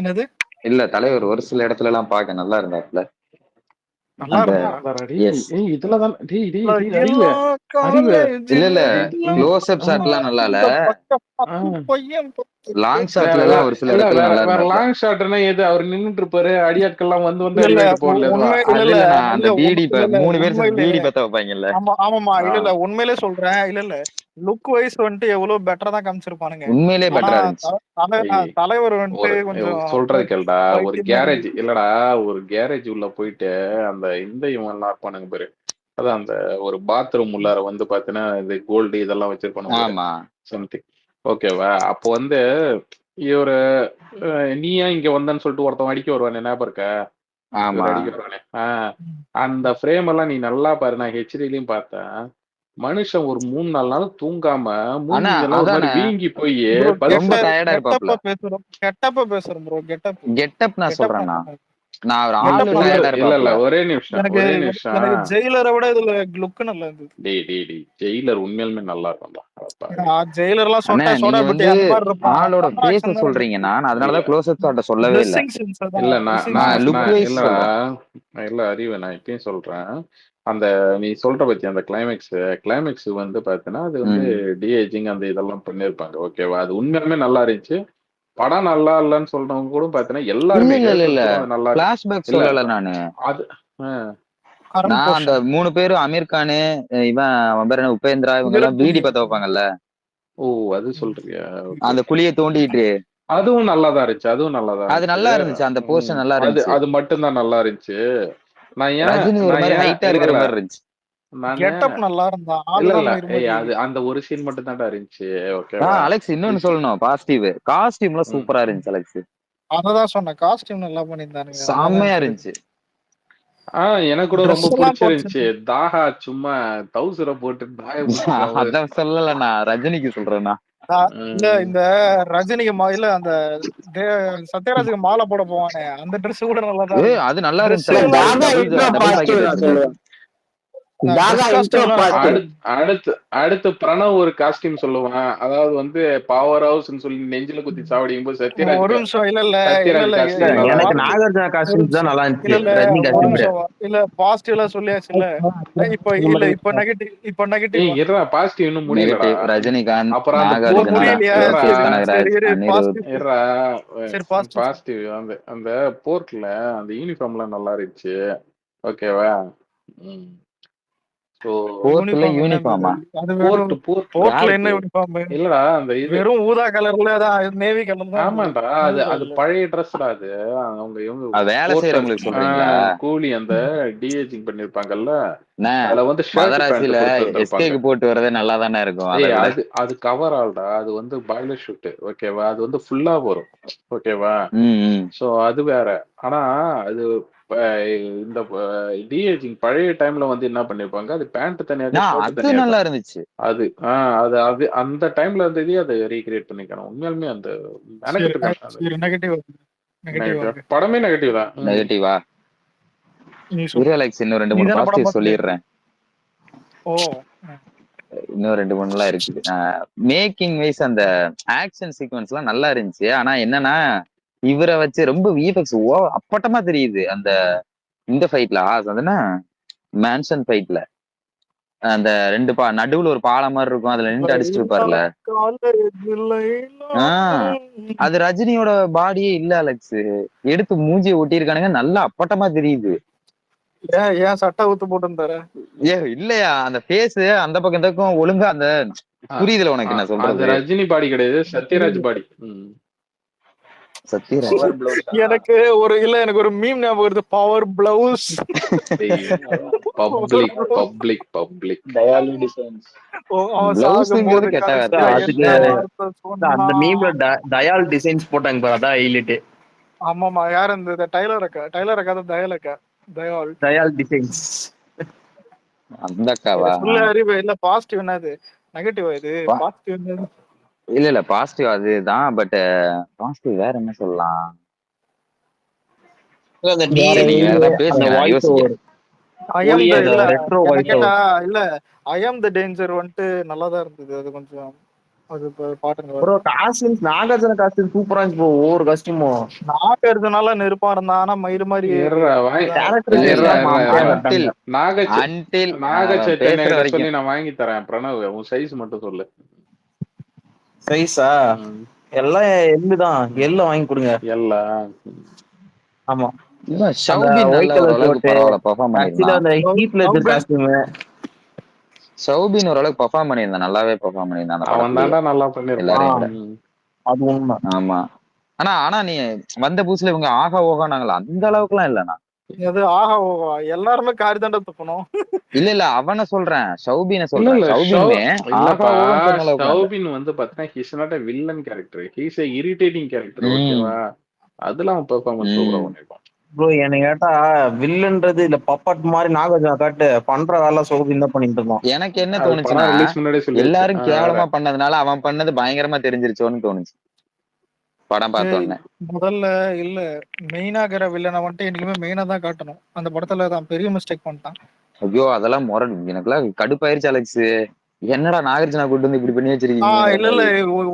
என்னது? இல்ல தலைவர் ஒரு சில இடத்துல எல்லாம் பார்க்க நல்லா இருந்தாப்ல. நல்லா அந்த இருக்கும். எஸ் இதுலதான் அறிவு அறிவு இல்ல க்ளோஸ் அப் ஷாட் எல்லாம் நல்லா இல்ல, லாங் ஷாட்ல எல்லாம் ஒரு சில இல்ல இடத்துல வேற நல்லா வேற இருந்தாப்ல. லாங் ஷாட்னா எது அவர் நின்னுட்டு இருப்பாரு, அடியாட்கள்லாம் வந்து இல்ல இல்ல அடிவாயிட்டு போடல உண்மை அது இல்ல இல்ல நான் அந்த இல்ல பீடி இல்ல 3 பேர் சேர்ந்து உண்மையிலே பீடி பத்த வைப்பாங்கல்ல. ஆமாமா இல்ல உண்மையிலே சொல்றேன். இல்ல லுக் வைஸ் வந்துட்டு எவ்வளவு பெட்டரா தான் காமிச்சிருப்பானுங்க. உண்மையிலே ஆனா பெட்டரா இருந்துச்சு. தலைவர் வந்துட்டு ஒரு கொஞ்சம் சொல்றது கேளுடா, ஒரு பைத்தியம் மாதிரி. கேரேஜ் இல்லடா, ஒரு கேரேஜ் உள்ள போயிட்டு அந்த இந்த இவன் எல்லாம் இருப்பானுங்க பாரு, அதான் அந்த ஒரு பாத்ரூம் உள்ளார வந்து பாத்தீங்கன்னா இந்த கோல்டு இதெல்லாம் வச்சிருப்பானுங்க பாரு ஆமா சம்திங். ஓகேவா? அப்போ வந்து இவரு நீ ஏன் இங்க வந்தன்னு சொல்லிட்டு ஒருத்தவன் அடிக்க வருவானே, ஞாபகம் இருக்கா? ஆமா இவர் அடிக்க வருவானே. அந்த ஃப்ரேம் எல்லாம் நீ நல்லா பாரு, நான் ஹெச்டிலையும் பார்த்தேன். மனுஷன் ஒரு 3-4 நாள் தூங்காம ஆனா மூஞ்சி எல்லாம் ஒரு மாதிரி அதானே வீங்கி போய் ப்ரோ ரொம்ப டயர்டா இருப்பாப்ல. கெட்டப்பா பேசுறோம் ப்ரோ. கெட்டப் நான் சொல்றேன்னா நான் ஒரு Get ஆளு up சொல்றது டயர்டா இல்ல இல்ல, இருப்பாப்ல. ஒரே நிமிஷம் எனக்கு ஒரே நிமிஷம். எனக்கு ஜெயிலரை விட இதுல லுக் நல்லா இருந்தது. டேய் ஜெயிலர் உண்மையாலுமே நல்லா இருக்கும்டா. ஜெயிலர் எல்லாம் அண்ணா சொட்டா சோடா நீங்க புட்டி வந்து அந்த மாதிரி இருப்பான். ஆளோட பேச சொல்றீங்கன்னா நான் இல்ல அதனாலதான் க்ளோஸ் அப் ஷாட்ட சொல்லவே இல்ல. ட்ரெஸ்ஸிங் சென்ஸ் இல்ல நான் லுக் வைஸ் இல்லடா, சொல்றேன். இல்ல அறிவு, நான் இப்பயும் சொல்றேன். அந்த நீ சொல்ற பத்தி அந்த கிளைமேக்ஸ் வந்து பாத்தீங்கன்னா அது வந்து டிஏஜிங் அந்த இதெல்லாம் பண்ணிருப்பாங்க. ஓகேவா? அது உண்மையாலுமே நல்லா இருந்துச்சு. படம் நல்லா இல்லன்னு சொல்றவங்க கூட பாத்தீங்கன்னா எல்லாருமே இல்ல அது நல்லா இருக்கு. பிளாஷ்பேக் இல்ல சொல்லல நானு. அது நான் அந்த 3 பேரும் அமீர் கானு, இவன் அவன் பேர் என்ன உபேந்திரா, இவங்க எல்லாம் பீடி பத்த வைப்பாங்கல்ல, ஓ அது சொல்றியா? அந்த குழியை தோண்டிட்டு அதுவும் நல்லாதான் இருந்துச்சு, அதுவும் நல்லாதான் அது நல்லா இருந்துச்சு. அந்த போர்ஷன் நல்லா அது இருந்துச்சு. அது மட்டும்தான் நல்லா இருந்துச்சு. ரஜினி ஒரு மாதிரி ஹைட்டா இருக்கிற மாதிரி இருந்துச்சு. கெட்டப் நல்லா இருந்தா இல்ல ஆளுதான் இல்ல மயிர் மாதிரி. அது அந்த ஒரு சீன் மட்டும் தான்டா இருந்துச்சு. ஓகேவா? அலெக்ஸ் இன்னொன்னு சொல்லணும், காஸ்டியூம் எல்லாம் சூப்பரா இருந்துச்சு அலெக்ஸ். அததான் சொன்னேன், காஸ்டியூம் நல்லா பண்ணியிருந்தானுங்க. செம்மையா இருந்துச்சு. எனக்கு கூட ரொம்ப பிடிச்சிருந்துச்சு. தாகா சும்மா தௌசரை போட்டு அதான் சொல்லல, நான் ரஜினிக்கு சொல்றேன்னா. இல்ல இந்த ரஜினிக்கு இல்ல அந்த சத்யராஜுக்கு மாலை போட போவானே அந்த ட்ரெஸ் கூட நல்லா தான் இருக்கு. அது நல்லா இருந்துச்சு. அடுத்து பிரணவ் ஒரு காஸ்டியூம் சொல்லுவான், அதாவது வந்து பவர் ஹவுஸ் சொல்லி நெஞ்சில குத்தி சாவடிக்கும் போது சத்யராஜ் ஒரு நிமிஷம் இல்ல எனக்கு நாகார்ஜுனா காஸ்டியூம் தான் நல்லா இருந்துச்சு. ரஜினி காஸ்டியூம் இல்ல பாசிட்டிவ்ல சொல்லியாச்சு இல்ல. இப்ப நெகட்டிவ் இருடா, பாசிட்டிவ் இன்னும் முடியலடா. ரஜினிகாந்த், அப்புறம் அந்த பாசிட்டிவ் அந்த போர்ட்ல அந்த யூனிஃபார்ம்லாம் நல்லா இருந்துச்சு. ஓகேவா? இல்லடா அந்த வெறும் ஊதா கலர்ல தான் நேவி கலர் தான். ஆமாண்டா, அது பழைய ட்ரெஸ்டா. அது அவங்க இவங்க வேலை செய்யறவங்களுக்கு சொல்றீங்களா? கூலி அந்த டிஏஜிங் பண்ணிருப்பாங்கல்ல, அதுல வந்து எஸ்கேக்கு போட்டு வரதே நல்லா தானே இருக்கும். அது கவர் ஆல்டா, அது வந்து பாய்லர் ஷூட். ஓகேவா? அது வந்து ஃபுல்லா வரும். ஓகேவா? சோ அது வேற. ஆனா அது இந்த டிஏஜிங் பழைய டைம்ல வந்து என்ன பண்ணிருப்பாங்க, அது பேண்ட் தனியாக நல்லா இருந்துச்சு. அது அது அந்த டைம்ல இருந்ததே அதை ரீக்ரியேட் பண்ணிக்கணும். உண்மையாலுமே அந்த படமே நெகட்டிவ் தான். நெகட்டிவா? இன்னும் 2-3 பாசிட்டிவ் சொல்லிடுறேன். இன்னும் 2-3 இருக்குது. மேக்கிங் வைஸ் அந்த ஆக்ஷன் சீக்வன்ஸ் எல்லாம் நல்லா இருந்துச்சு. ஆனா என்னன்னா இவரை வச்சு ரொம்ப விஎஃப்எக்ஸ் அப்பட்டமா தெரியுது. அந்த இந்த ஃபைட்ல மேன்ஷன் ஃபைட்ல அந்த 2 நடுவுல ஒரு பாலம் மாதிரி இருக்கும், அதுல நின்று அடிச்சுட்டு இருப்பாருல. அது ரஜினியோட பாடியே இல்ல அலெக்ஸ். எடுத்து மூஞ்சியை ஒட்டியிருக்கானுங்க, நல்லா அப்பட்டமா தெரியுது. ஏன் சட்டை ஊத்து போட்டு இல்லையா அந்த ஃபேஸ் அந்த பக்கம் இந்த பக்கம் ஒழுங்கா அந்த புரியுதுல உனக்கு என்ன சொல்றது? ரஜினி பாடி கிடையாது, சத்யராஜ் பாடி. எனக்கு ஒரு மீம் ஞாபகம் வருது, பவர் பிளவுஸ். பப்ளிக் டயாலி டிசைன்ஸ். அந்த மீம்ல டயால் டிசைன்ஸ் போட்டாங்க பாரு, அதான் ஹைலைட். ஆமாமா, யார் அந்த டைலர் அக்கா டயால் டிசைன்ஸ். அந்த அக்காவா? அறிவு இல்ல பாசிட்டிவ் என்னது நெகட்டிவ் இது பாசிட்டிவ் என்னது? இல்ல பாசிட்டிவ் அதுதான். பட் பாசிட்டிவ் வேற என்ன சொல்லலாம்? ஐ ஆம் தி டேஞ்சர் வந்துட்டு நல்லாதான் இருந்தது. அது கொஞ்சம் அது பாட்டுங்க ப்ரோ காஸ்டியூம்ஸ் நாகார்ஜுன காஸ்டியூம் சூப்பரா இருந்துச்சு ப்ரோ. ஒவ்வொரு காஸ்டியூமும் நாக்கிறதுனால நெருப்பா இருந்தா, ஆனா மயிறு மாதிரி கேரக்டரைசேஷன் மாமையா அன்டில் காட்டாங்க. அன்டில் நாக அவன் பேசுற சைத்தன்யா வரைக்கும் சொல்லி நான் வாங்கி தரேன். பிரணவ் உன் சைஸ் மட்டும் சொல்லு. சைஸா எல்லாம் எள்ளுதான், எள்ள வாங்கி கொடுங்க. எல்லாம் ஆமா இவன் அந்த ஷௌபின் ஒயிட் நல்ல கலர் ஓரளவுக்கு கோட்டு, பரவாயில்ல பெர்ஃபார்ம் கட்சியில பண்ணியிருந்தான். அந்த ஹீட் லெஜர் காஸ்டியூம். ஷௌபின் ஓரளவுக்கு பெர்ஃபார்ம் பண்ணியிருந்தான், நல்லாவே பெர்ஃபார்ம் பண்ணியிருந்தான் அந்த அவன் படத்துலயே தாண்டா நல்லா பண்ணிருப்பான். எல்லாரையும் விட. அது உண்மை. ஆமா ஆனா ஆனா நீ வந்த புதுசுல இவங்க ஆகா ஓகானாங்களா, அந்த அளவுக்கு எல்லாம் இல்லண்ணா. அது ஆஹா ஓஹா எல்லாருமே காரி தாண்டா துப்பணும். இல்ல அவன சொல்றேன், ஷௌபின இல்ல சொல்றேன். இல்ல ஷௌபினுமே ஆகா ஓகன் சொன்ன அளவுக்கு இல்ல. ஷௌபின் வந்து பாத்தீங்கன்னா he's not a villain character, he's a irritating character. ஓகேவா, அதுல அவன் பெர்ஃபார்மன்ஸ் சூப்பரா பண்ணிருப்பான். ப்ரோ என்ன கேட்டா வில்லன்றது இல்ல பப்பட் மாதிரி நாகார்ஜுனா காட்டு பண்ற வேலை சௌபின் தான் பண்ணிட்டு இருக்கோம். எனக்கு என்ன அது தோணுச்சுன்னா, படம் ரிலீஸ் முன்னாடியே சொல்லி எல்லாரும் கேவலமா பண்ணதுனால அவன் பண்ணது பயங்கரமா தெரிஞ்சிருச்சோன்னு தோணுச்சு படம் பார்த்தோன்னே. முதல்ல இல்ல மெயினாகிற வில்லனை வந்துட்டு என்னைக்குமே மெயினா தான் காட்டணும். அந்த படத்துல தான் பெரிய மிஸ்டேக் பண்ணிட்டான். ஐயோ அதெல்லாம் முரண், எனக்குலாம் கடுப்பாயிருச்சு அலெக்ஸ். என்னடா நாகார்ஜுனா கூட்டு வந்து இப்படி பண்ணி வச்சிருக்கீங்க. இல்ல இல்ல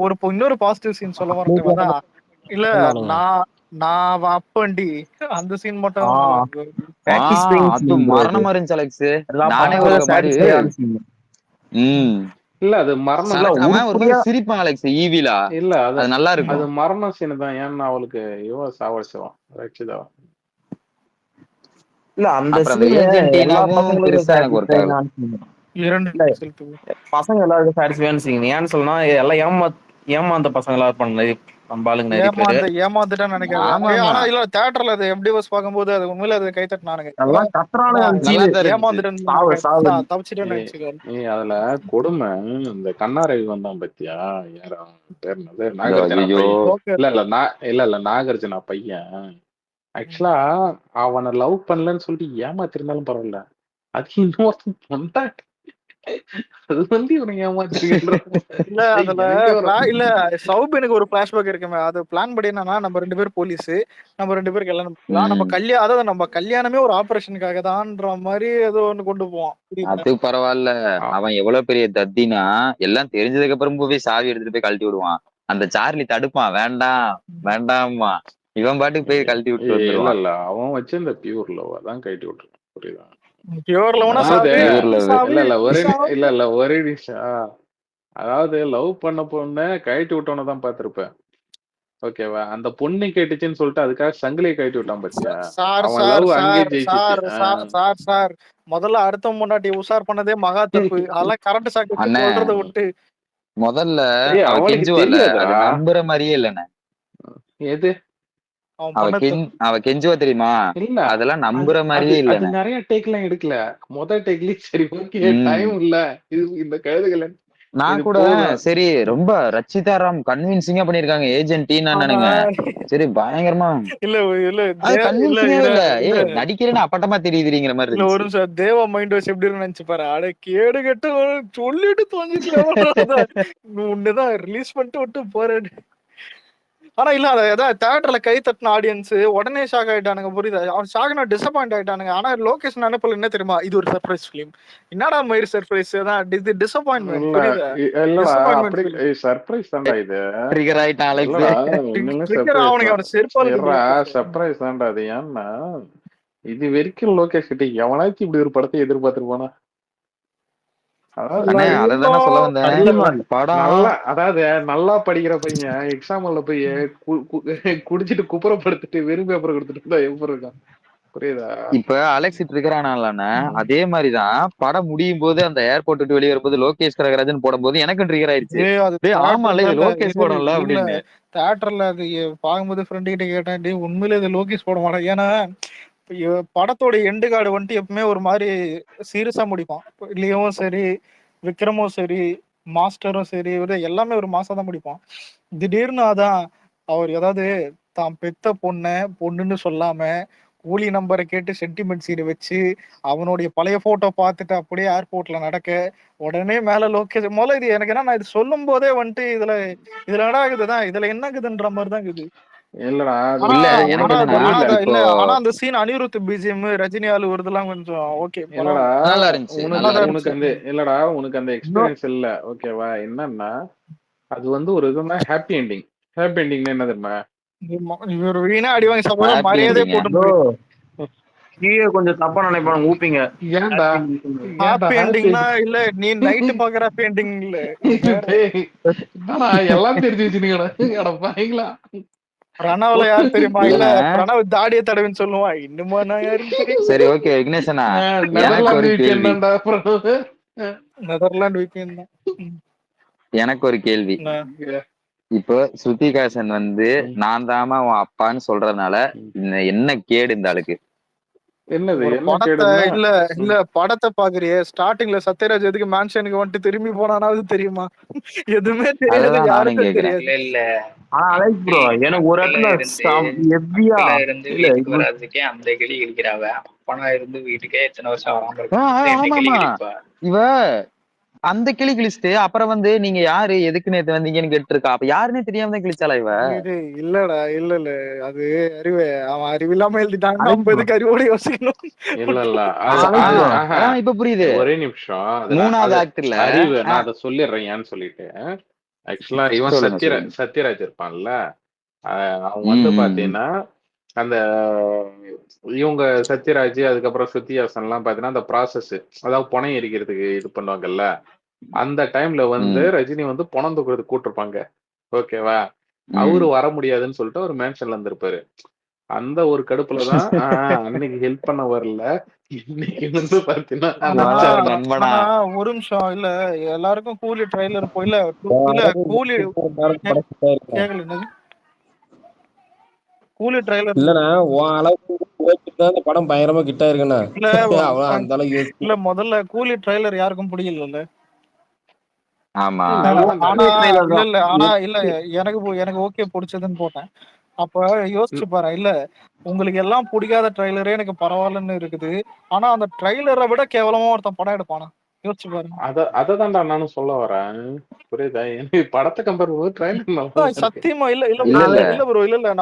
ஒரு இன்னொரு பாசிட்டிவ் சீன் சொல்ல வரேன். இல்ல நான் அப்பண்டி அந்த சீன் மட்டும் அது மரணமா இருந்துச்சு அலெக்ஸ். நானே ஒரு மாதிரி இல்ல அது மரணம் ஒரு மாதிரி சிரிப்பான் அலெக்ஸ் ஈவிலா. இல்ல அது நல்லா இருக்கும். அது மரண சீன் தான். ஏன்னா அவளுக்கு இவ சாவடிச்சவன் ரட்சிதா. இல்ல அந்த பசங்க எல்லாருக்கும் சாட்டிஸ்ஃபைன்னு ஏன்னு சொன்னா எல்லாம் ஏமாந்த பசங்க எல்லாரும் பண்ணது ஏமாந்துட்டான்னு நினைக்கிறேன். ஆனா இல்ல தியேட்டர்ல அது எப்படி பார்க்கும்போது அது உண்மையில அது கை தட்டினானுங்க. அதுல கொடுமை இந்த கண்ணாரவி வந்தான் பத்தியா, யாரா பேர் என்னது, நாகார்ஜுனா இல்ல நாகார்ஜுனா பையன். ஆக்சுவலா அவனை லவ் பண்ணலன்னு சொல்லிட்டு ஏமாத்திருந்தாலும் பரவாயில்ல, அது இன்னொருத்தன் பொண்டாட்டி. அது வந்து இவனுக்கு இல்ல சௌபினுக்கு ஒரு பிளாஷ்பேக் இருக்குமே, அது பிளான் படி என்னன்னா நம்ம 2 பேரும் போலீஸ், நம்ம 2 பேரும் கல்யாணம், நம்ம கல்யாணம், அதாவது நம்ம கல்யாணமே ஒரு ஆபரேஷனுக்காக தான்ன்ற மாதிரி ஏதோ ஒண்ணு கொண்டு போவான். அது பரவாயில்ல, அவன் எவ்வளவு பெரிய தத்தினா எல்லாம் தெரிஞ்சதுக்கு அப்புறம் போய் சாவி எடுத்துட்டு போய் கழட்டி விடுவான். அந்த சார்லி தடுப்பான், வேண்டாம் வேண்டாமா, இவன் பாட்டுக்கு போய் கழட்டி விட்டு வந்துருவான். இல்ல அவன் வச்சு இந்த பியூர் லவ் அதான் கழட்டி விட்டுருவான். புரியுதா? ஒரே நிமிஷம். அதாவது லவ் பண்ண பொண்ணு கழட்டி விட்டோன்னு பாத்திருப்பேன். ஓகேவா, அந்த பொண்ணு கேட்டுச்சுன்னு சொல்லிட்டு அதுக்காக சங்கிலியை கழட்டி விட்டான் பத்தியா. சார் முதல்ல அடுத்த முன்னாடி உஷார் பண்ணதே மகா தப்பு. அதெல்லாம் கரண்ட் ஷாக் சொல்றதை விட்டு முதல்ல நம்புற மாதிரியே இல்லண்ணே. எது அவ கெஞ்சுவா தெரியுமா, அதெல்லாம் நம்புற மாதிரியே இல்ல. நிறைய டேக் எல்லாம் எடுக்கல, முதல் டேக்லயே சரி ஓகே டைம் இல்ல இந்த கழுதுகளை நான் கூட சரி ரொம்ப ரச்சிதாராம் கன்வின்சிங்கா பண்ணிருக்காங்க ஏஜென்ட் நானுங்க. சரி பயங்கரமா நடிக்கிறேன்னு அப்பட்டமா தெரியுதுங்கிற மாதிரி. ஒரு நிமிஷம் தேவா மைண்ட் வாஷ் எப்படி நினைச்சு பாரு. அட கேடு கட்டு சொல்லிட்டு தோஞ்சிட்டு உன்னதான் ரிலீஸ் பண்ணிட்டு விட்டு போறேன். ஆனா இல்ல அதான் தியேட்டர்ல கை தட்டின ஆடியன்ஸ் உடனே ஷாக் ஆயிட்டானுங்க. புரியுதா, அவன் ஷாக்னா டிசப்பாயிண்ட் ஆயிட்டானுங்க. ஆனா லோகேஷன் அனுப்பல என்ன தெரியுமா, இது ஒரு சர்ப்ரைஸ் பிலிம். என்னடா மயிர் சர்ப்ரைஸ் தான், இது டிசப்பாயின்ட்மென்ட். புரியுதா, சர்ப்ரைஸ் தான்டா இது. ட்ரிகர் ஆயிட்டான் அவனுக்கு அவன செருப்பால சர்ப்ரைஸ் தான்டா அது. ஏன்னா இது வரைக்கும் லோகேஷ் கிட்ட எவனாச்சும் இப்படி ஒரு படத்தை எதிர்பார்த்திருப்பானா? அதாவது நல்லா படிக்கிற பையன் எக்ஸாம்ல போய் குடிச்சிட்டு குப்புறப்படுத்திட்டு வெறும் பேப்பர் கொடுத்துட்டு எப்படி இருக்கான், புரியுதா? இப்ப அலெக்ஸ் ட்ரிகரானால அதே மாதிரிதான் படம் முடியும் போது அந்த ஏர்போர்ட் விட்டு வெளியே வரும்போது லோகேஷ் கனகராஜன் போடும் போது எனக்கு ட்ரிகர் ஆயிடுச்சு. ஆமா லோகேஷ் படம்ல அப்படின்னு தியேட்டர்ல அது பாக்கும்போது ஃப்ரெண்டு கிட்ட கேட்டேன், உண்மையிலே இது லோகேஷ் போட மாட்டேன். ஏன்னா படத்தோட எண்டு கார்டு வந்துட்டு எப்பவுமே ஒரு மாதிரி சீரியஸா முடிப்பான். லியோவும் சரி, விக்ரமும் சரி, மாஸ்டரும் சரி, எல்லாமே ஒரு மாசம் தான் முடிப்பான். திடீர்னு அதான் அவர் ஏதாவது தான் பெத்த பொண்ணுன்னு சொல்லாம கூலி நம்பரை கேட்டு சென்டிமெண்ட் சீனை வச்சு அவனுடைய பழைய போட்டோ பார்த்துட்டு அப்படியே ஏர்போர்ட்ல நடக்க உடனே மேல லோகேஷ் முதல்ல இது எனக்கு என்ன, நான் இது சொல்லும் போதே வந்துட்டு இதுல என்னடா இருக்குதுதான், இதுல என்ன இருக்குதுன்ற மாதிரிதான் இருக்குது. ஆனா அந்த சீன் அனிருத் பிஜிஎம் ரஜினி ஆளு வருதுலாம் கொஞ்சம் ஓகே உனக்கு அந்த எக்ஸ்பீரியன்ஸ் இல்ல. ஓகேவா, என்னன்னா அது வந்து ஒரு இதுனா ஹாப்பி எண்டிங். ஹாப்பி எண்டிங்னா என்ன தெரியுமா? இவர் வீணா அடி வாங்கி சாப்பிட Happy மரியாதையே ending. போட்டு ப்ரோ கீழே கொஞ்சம் தப்பா நினைப்பாங்க ஊப்பிங்க. ஏன்டா ஹாப்பி எண்டிங்னா இல்ல நீ நைட்டு பாக்குற ஹாப்பி எண்டிங் இல்ல வேற. டேய், என்னடா எல்லாம் தெரிஞ்சு வச்சுருக்கீங்கடா பாய்ங்களா. பிரணவ்ல யார் தெரியுமா? இல்ல இல்லண்ணா பிரணவ் தாடிய தடவின்னு சொல்லுவான். இன்னுமா நான் யாருன்னு தெரியும். சரி ஓகே விக்னேஷனா எனக்கு நெதர்லாந்து ஒரு கேள்வி வீக்கெண்டா அப்புறம் நெதர்லாந்து வீக்கெண்ட் தான். எனக்கு ஒரு கேள்வி. என்ன? இப்போ ஸ்ருதிகாசன் வந்து நான் தாமா உன் அப்பான்னு சொல்றதுனால என்ன கேடு இந்த ஆளுக்கு? என்னது ஒரு என்ன படத்தை கேடுன்னா இல்ல இல்ல படத்தை பாக்குறியே, ஸ்டார்டிங்ல சத்யராஜ் எதுக்கு மேன்ஷனுக்கு வந்துட்டு திரும்பி போனானாவது தெரியுமா? எதுவுமே தெரியாது, அததான் நானும் யாருக்கும் கேக்குறேன். தெரியாது. இல்ல ஆனா அலைக் ப்ரோ எனக்கு ஒரு அங்கிளா இடத்துல இருந்து எவ்வியா அங்கிளா இருந்து இல்ல வீட்டுக்கு வராதுக்கே அந்த கிளி கிழிக்கிறாவ. அப்பனா இருந்து வீட்டுக்கே எத்தனை வருஷம் வராம இருக்கு, என்ன ஆமா கிளி ஆமா கிழிப்பா? இவ அந்த கிளி கிழிச்சிட்டு அப்புறம் வந்து நீங்க யாரு எதுக்கு நேத்து வந்தீங்கன்னு கேட்டு இருக்கா. அப்ப யாருன்னே தெரியாம தான் கிழிச்சாளா இவ? டேய், இல்லடா இல்ல இல்ல அது அறிவு, அவன் அறிவில்லாம எழுதிட்டாங்க. அலைக் நம்ம ப்ரோ எதுக்கு அறிவோட யோசிக்கணும்? இல்ல அலைக் ப்ரோ ஆஹா, இப்ப புரியுது. ஒரே நிமிஷம். அது மூணாவது அது ஆக்ட்ல அறிவு, நான் அதை சொல்லிடுறேன் ஏன்னு சொல்லிட்டு. ஆக்சுவலா இவன் சொல்லுங்க சொல்லுங்க. சத்யராஜ் இருப்பான்ல, அவன் வந்து பாத்தீங்கன்னா அந்த இவங்க சத்யராஜ் அதுக்கப்புறம் ஸ்ருதிஹாசன் எல்லாம் பாத்தீங்கன்னா அந்த ப்ராசஸ், அதாவது பணம் எரிக்கிறதுக்கு இது பண்ணுவாங்கல்ல, அந்த டைம்ல வந்து ரஜினி வந்து பணம் தூக்குறதுக்கு கூட்டிருப்பாங்க. ஓகேவா? அவரு வர முடியாதுன்னு சொல்லிட்டு ஒரு மேன்ஷன்ல இருந்திருப்பாரு. அந்த ஒரு கடுப்புலதான் அன்னைக்கு ஹெல்ப் பண்ண வரல, இன்னைக்கு வந்து பாத்தீங்கன்னா நண்பனா ஆனா ஒரு நிமிஷம் இல்ல, எல்லாருக்கும் கூலி ட்ரைலர் இல்ல இல்ல கூலி கேக்கல. என்னது கூலி ட்ரைலர்? இல்லண்ணா உன் அளவுக்கு தான் இந்த படம் பயங்கரமா கிட்டா இருக்குண்ணா. இல்ல அவ்வளவு அந்த அளவுக்கு யோசிச்சு இல்ல முதல்ல கூலி ட்ரைலர் யாருக்கும் பிடிக்கல. ஆமா ஆனா இல்ல இல்ல ஆனா இல்ல எனக்கு ஓகே பிடிச்சதுன்னு போட்டேன். அப்ப யோசிச்சு பாரு. இல்ல உங்களுக்கு எல்லாம் பிடிக்காத ட்ரைலரே எனக்கு பரவாயில்லன்னு இருக்குது. ஆனா அந்த ட்ரைலரை விட கேவலமா ஒருத்தன் படம் எடுப்பானா? யோசிச்சு பாருங்க. அததான்டா நானும் சொல்ல வரேன். புரியுதா? எனக்கு படத்தை கம்பேர் பண்ணும்போது ட்ரைலர் நல்லா இருக்கு. சத்தியமா இல்ல இல்ல இல்ல இல்ல இல்ல ப்ரோ, இல்ல இல்ல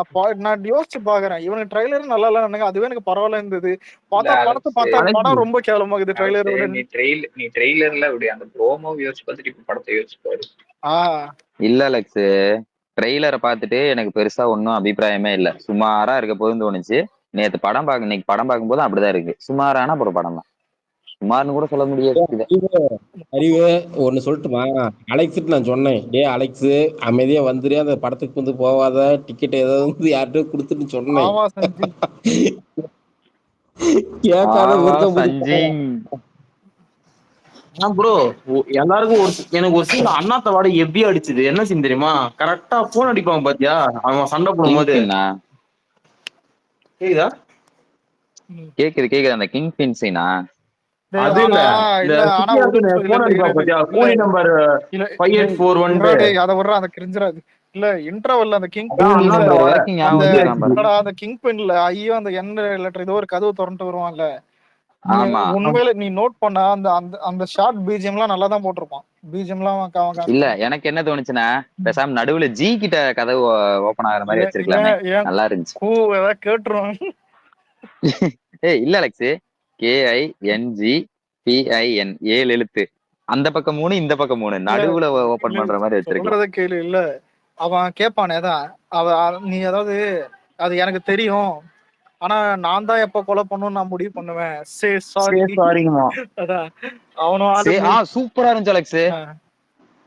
நான் யோசிச்சு பாக்குறேன். இவனுக்கு ட்ரைலர் நல்லா இல்ல, அதுவே எனக்கு பரவாயில்ல இருந்தது. பார்த்தா படத்தை பார்த்தா படம் ரொம்ப கேவலமாகுது ட்ரைலரை விட. நீ ட்ரெய்லர்ல அப்படி அந்த ப்ரோமோ யோசிச்சு பார்த்துட்டு இப்ப படத்தை யோசிச்சு பாரு. இல்ல அலெக்ஸ், ட்ரெய்லரை பார்த்துட்டு எனக்கு பெருசா ஒன்னும் அபிப்பிராயமே இல்ல. சுமாரா இருக்க போதுன்னு தோணுச்சு. இன்னைக்கு படம் பார்க்கும்போது அப்படிதான் இருக்கு. சுமாரான ஒரு படம் தான். சுமார்னு கூட சொல்ல முடியாது. அறிவு ஒண்ணு சொல்லட்டுமா? அலெக்ஸுக்கு நான் சொன்னேன், டே அலெக்ஸ் அமைதியா வந்துரு, அந்த படத்துக்கு வந்து போவாத, டிக்கெட் ஏதாவது வந்து யார்கிட்ட கொடுத்துட்டு சொன்னேன். கேட்காத ப்ரோ எல்லாருக்கும் எனக்கு ஒரு சீன் அண்ணாத்த வாட எப்படி அடிச்சுது. என்ன சீன் தெரியுமா? கரெக்டா போன் அடிப்பாங்க பாத்தியா, அவன் சண்டை போடும் போது. கேக்குதா? கேக்குது அந்த கிங் பின் சீனா? அது இல்ல, போன் அடிப்பாங்க பாத்தியா, கூலி நம்பர் 5841. அத விடுற அந்த கிரிஞ்சராது இல்ல இன்டர்வல்ல அந்த கிங் அந்த கிங் பென்ல ஐயோ அந்த என் லெட்டர் ஏதோ ஒரு கதவு திறந்துட்டு வருவான்ல, உண்மையில நீ நோட் பண்ணா அந்த அந்த அந்த ஷார்ட் பிஜிஎம் எல்லாம் நல்லா தான் போட்டிருப்பான். பிஜிஎம் எல்லாம் இல்ல எனக்கு என்ன தோணுச்சுன்னா, பேசாம நடுவுல ஜி கிட்ட கதவு ஓபன் ஆகுற மாதிரி வச்சிருக்கலாமே, நல்லா இருந்துச்சு. ஏதாவது கேட்டுருவான். ஏய் இல்ல அலெக்ஸ், KINGPIN 7 எழுத்து, அந்த பக்கம் 3 இந்த பக்கம் 3 நடுவுல ஓபன் பண்ற மாதிரி வச்சிருக்கேன். கேளு. இல்ல அவன் கேட்பானேதான் நீ அதாவது அது எனக்கு தெரியும், ஆனா நான் தான் எப்ப கொலை பண்ணணும் நான் முடிவு பண்ணுவேன். சே சாரிமா. அதான் அவனும் சூப்பரா இருந்துச்சு அலெக்ஸ்.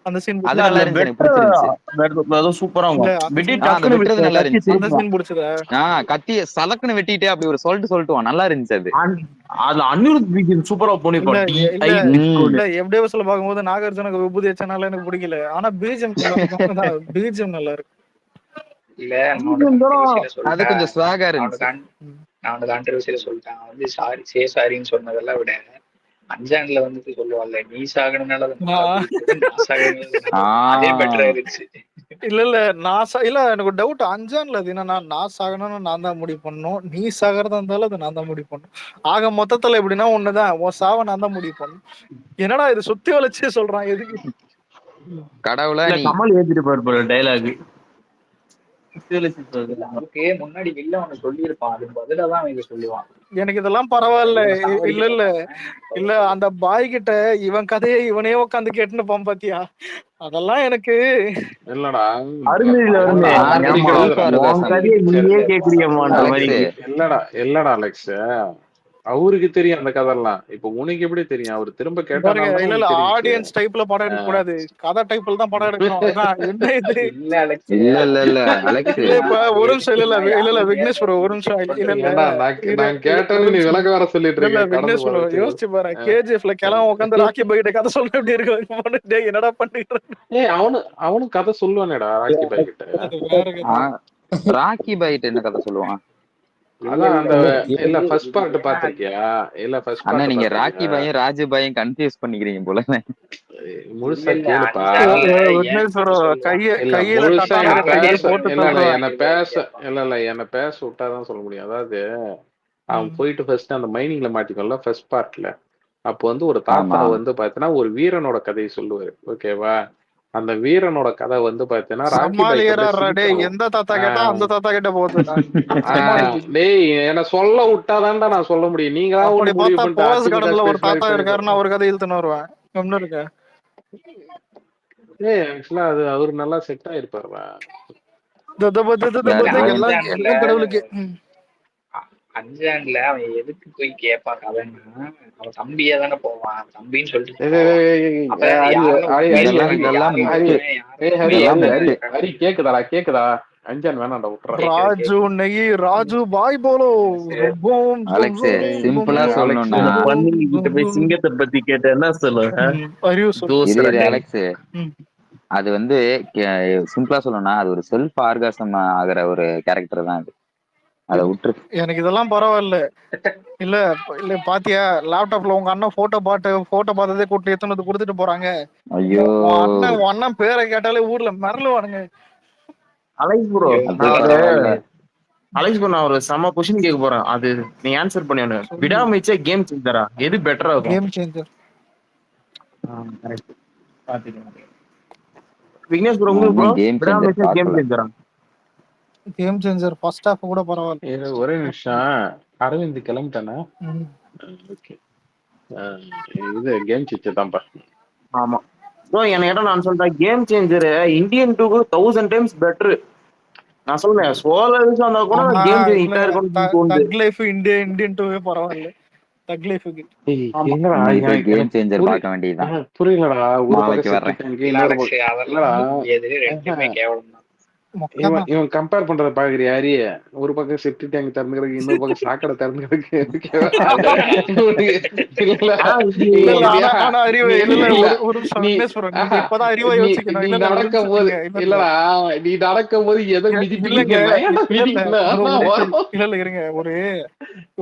அந்த சீன் அது நல்லா இருந்துச்சு, எனக்கு பிடிச்சிருந்துச்சு. சூப்பரா கத்திய சலக்குன்னு வெட்டிட்டே அப்படி ஒரு சொல்லிட்டு நல்லா இருந்துச்சு. அதுல அனிருத் பிஜிஎம் சூப்பரா பண்ணிருப்பான். எப்படியோ சொல்ல பாக்கும்போது நாகார்ஜுனுக்கு விபூதி வச்சனால எனக்கு பிடிக்கல, ஆனா பிஜிஎம் பிஜிஎம் நல்லா இருக்கு. இல்ல அது கொஞ்சம் ஸ்வாகா இருந்துச்சு. நான் உனக்கு கான்ட்ரோவர்சியில சொல்லிட்டேன். வந்து சாரின்னு சொன்னதெல்லாம் விட அஞ்சான்ல வந்துட்டு சொல்லுவாள்ல, நீ சாகணும்னால அதே பெட்டரா இருந்துச்சு. இல்ல இல்ல எனக்கு ஒரு டவுட். அஞ்சான்ல அது என்னன்னா, நான் சாகணும்னு நான் தான் முடிவு பண்ணணும், நீ சாகிறதா இருந்தாலும் அது நான் தான் முடிவு பண்ணணும். ஆக மொத்தத்துல எப்படின்னா ஒண்ணுதான், உன் சாவை நான் தான் முடிவு பண்ணணும். என்னடா இது சுத்தி வளைச்சே சொல்றான், எதுக்கு? கடவுளா கமல் ஏத்திட்டு போற டைலாக் அதுக்கே முன்னாடி வில்ல ஒண்ணு சொல்லியிருப்பான், அதுக்கு பதிலாதான் அவங்க சொல்லுவான். எனக்கு இதெல்லாம் பரவாயில்ல. இல்ல இல்ல இல்ல அந்த பாய் கிட்ட இவன் கதையை இவனே உட்காந்து கேட்டுன்னு பாத்தியா, அதெல்லாம் எனக்கு இல்லடா அருந்ததியில வருமே நான் ஏமா self உன் orgasm. கதையை நீயே கேக்குறியம்மான்ற மாதிரி அலெக்ஸ் இல்லடா அலெக்ஸ், அவருக்கு தெரியும் அந்த கதையெல்லாம். இப்ப உனக்கு எப்படி தெரியும்? அவர் திரும்ப பாருங்க. கேட்டனால இல்ல இல்ல தெரியும். ஆடியன்ஸ் டைப்ல படம் எடுக்க கூடாது, கதை டைப்ல தான் படம் எடுக்கணும். அதான் என்ன இது? இல்ல அலெக்ஸ், இல்ல அலெக்ஸ் இல்ல இப்ப ஒரு நிமிஷம். இல்ல விக்னேஷ் ப்ரோ ஒரு நிமிஷம். இல்ல ஏன்டா நான் கேட்டது நீ விளக்க வர சொல்லிட்டு இல்ல இருக்க. கடந்து விக்னேஷ் ப்ரோ போறதுக்கு யோசிச்சு பாரு, கேஜிஎஃப்ல கிளம்ப உட்காந்து ராக்கி பைக்கிட்ட கதை சொல்ல எப்படி இருக்கு? என்னடா பண்ணிட்டு அவனும் கதை சொல்லுவானேடா ராக்கி பாய் கிட்ட. அது வேற கதை. ராக்கி பாய்ட்டு என்ன கதை சொல்லுவான்? அதான் அந்த இல்ல ஃபர்ஸ்ட் பார்ட் பாத்திருக்கியா? இல்ல ஃபர்ஸ்ட் அண்ணா பார்ட் நீங்க ராக்கி பாத்திருக்கியா? பாயும் ராஜு பாயும் கன்ஃபியூஸ் பண்ணிக்கிறீங்க போல. முழுசா கேளுப்பா. விக்னேஷ் ப்ரோ கையில முழுசா கட்டான என்ன கையை பேச போட்டு இல்ல தள்ளுவேன். என்ன பேச விட்டாதான் சொல்ல முடியும். அதாவது அவன் போயிட்டு ஃபர்ஸ்ட் அந்த மைனிங்ல மாட்டிக்கல ஃபர்ஸ்ட் பார்ட்ல. அப்போ வந்து ஒரு தாத்தா வந்து பாத்தீங்கன்னா ஒரு வீரனோட கதையை சொல்லுவாரு. ஓகேவா? அந்த வீரனோட கதை வந்து பாத்தீங்கன்னா எந்த தாத்தா கேட்டா அந்த தாத்தா கிட்ட போகுது. டேய் என்ன சொல்ல விட்டாதான்டா நான் சொல்ல முடியும். நீங்களா அப்படி பார்த்தா போஸ் கடன்ல ஒரு தாத்தா இருக்காருன்னா ஒரு கதை இழுத்துன்னு வருவேன். கம்னு இருக்க. ஏய் ஆக்சுவலா அது அவரு நல்லா செட் ஆயிருப்பாருடா. எல்லாம் கடவுளுக்கு. அஞ்சான்ல அவன் எதுக்கு போய் கேட்பான் கதைன்னா, அவன் தம்பியா தானே போவான், தம்பின்னு சொல்லிட்டு கேக்குதா? அஞ்சான் வேணாண்டா விட்டுறா. ராஜு நெய் ராஜு பாய் போலோ. அலெக்ஸ் சிம்பிளா சொல்லணும்னா போய் சிங்கத்தை பத்தி கேட்ட என்ன சொல்லுவேன் அலெக்ஸ், அது வந்து சிம்பிளா சொல்லணும்னா அது ஒரு செல்ஃப் ஆர்காசம் ஆகிற ஒரு கேரக்டர் தான் அது. அதை விட்டுரு. எனக்கு இதெல்லாம் பரவாயில்ல. இல்ல இல்ல பாத்தியா லேப்டாப்ல உங்க அண்ணன் போட்டோ பார்த்ததே கூட்டி எத்தனை கொடுத்துட்டு போறாங்க. ஐயோ அண்ணன் பேரை கேட்டாலே ஊர்ல மிரளுவானுங்க. அலெக்ஸ் ப்ரோ நான் ஒரு செம கொஸ்டின் கேட்க போறேன், அது நீ ஆன்சர் பண்ணி. விடாமுயற்சியா கேம் சேஞ்சரா எது பெட்டரா இருக்கும்? Game changer. விக்னேஷ் ப்ரோ உங்களுக்கு ப்ரோ விடாமுயற்சியா கேம் சேஞ்சரா? கேம் சேஞ்சர் ஃபர்ஸ்ட் ஹாஃப் கூட பரவாயில்ல. ஒரே நிமிஷம் அரவிந்த் கிளம்பிட்டானா? ஓகே இது கேம் சேஞ்சர் தான்ப்பா. ஆமா ப்ரோ எனக்கு நான் சொல்றேன் game changer Indian 2 1000 times better. நான் சொல்றேன் சோலோ விஷயம் வந்தா கூட கேம் ஹிட்டா இருக்கும். தக் லைஃப் இந்தியன் 2 பரவாயில்ல. தக் லைஃப்க்கு கேம் சேஞ்சர் பார்க்க வேண்டியதுதான். புரியலடா. இவன் கம்பேர் பண்றத பாக்குறியா? அரிய ஒரு பக்கம் செப்டி டேங்க் திறந்து கிடக்கு, இன்னொரு பக்கம் சாக்கடை திறந்து கிடக்கு. இல்லடா நீ நடக்கும் போது எதை இருங்க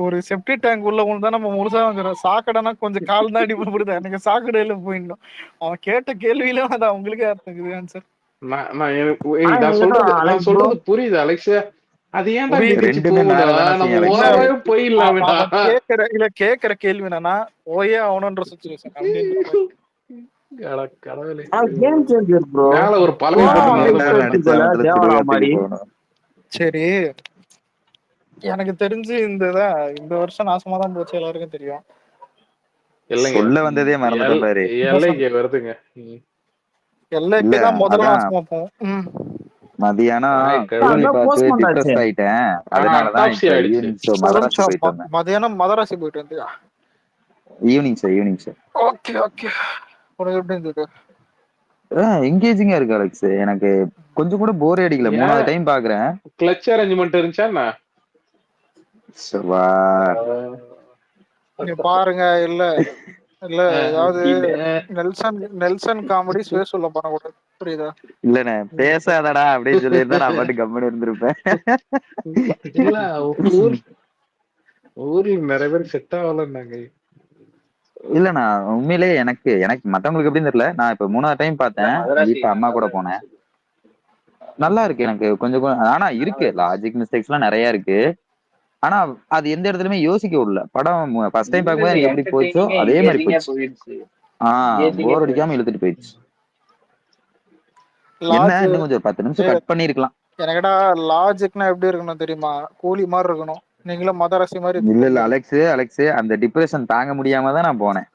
ஒரு செப்டி டேங்க் உள்ள தான் நம்ம முழுசா வந்துடும். சாக்கடைனா கொஞ்சம் கால் தான் அடிப்படுது. எனக்கு சாக்கடையில போயிடணும். அவன் கேட்ட கேள்வியில அது அவங்களுக்கே அர்த்தம் ஆன்சர். நான் சொல்றது புரியுது அலெக்ஸ். அது ஏன்டா போயிடலாம். கேக்குற கேள்வி என்னன்னா ஓயே அவனன்ற சிச்சுவேஷன். ஒரு சரி எனக்கு தெரிஞ்சு இந்த வருஷம் நாசமா தான் போச்சு, எல்லாருக்கும் தெரியும். சொல்ல வந்ததே மறந்துட்டேன் பாரு. வருதுங்க மதியானம் மதராசி போயிட்டு வந்தியா? Evening sir. Okay okay. உனக்கு எப்படி இருந்தது? எங்கேஜிங்கா இருக்கு அலெக்ஸ். எனக்கு கொஞ்சம் கூட போரே அடிக்கல. 3வது டைம் பாக்குறேன். கிளட்ச் அரேஞ்ச்மென்ட் இருந்துச்சா? பாருங்க இல்ல இல்ல ஏதாவது நெல்சன் காமெடி ஸ்பேஸ் உள்ள பண்ணக்கூடாது, புரியுதா? இல்லண்ணே பேசாதடா அப்படின்னு சொல்லியிருந்தா நான் பாட்டு கம்முன்னு இருந்திருப்பேன். ஊர்ல நிறைய பேர் செட் ஆகலன்னாங்க. இல்லண்ணா உண்மையிலே எனக்கு மத்தவங்களுக்கு எப்படின்னு தெரியல. நான் இப்ப 3வது டைம் பார்த்தேன். இப்ப அம்மா கூட போனேன். நல்லா இருக்கு எனக்கு கொஞ்சம். ஆனா இருக்கு லாஜிக் மிஸ்டேக்ஸ் எல்லாம் நிறைய இருக்கு. ஆனா அது எந்த இடத்துலயுமே யோசிக்க விடல. படம் ஃபர்ஸ்ட் டைம் பார்க்கும்போது எனக்கு எப்படி போச்சோ அதே மாதிரி போயிடுச்சு. போர் அடிக்காம இழுத்துட்டு போயிடுச்சு. என்ன இன்னும் கொஞ்சம் 10 நிமிஷம் கட் பண்ணிருக்கலாம். எனக்குடா லாஜிக்னா எப்படி இருக்கணும் தெரியுமா? கூலி மாதிரி இருக்கணும். நீங்களும் மதராசி மாதிரி. இல்ல அலெக்ஸ் அந்த டிப்ரெஷன் தாங்க முடியாம தான் நான் போனேன்.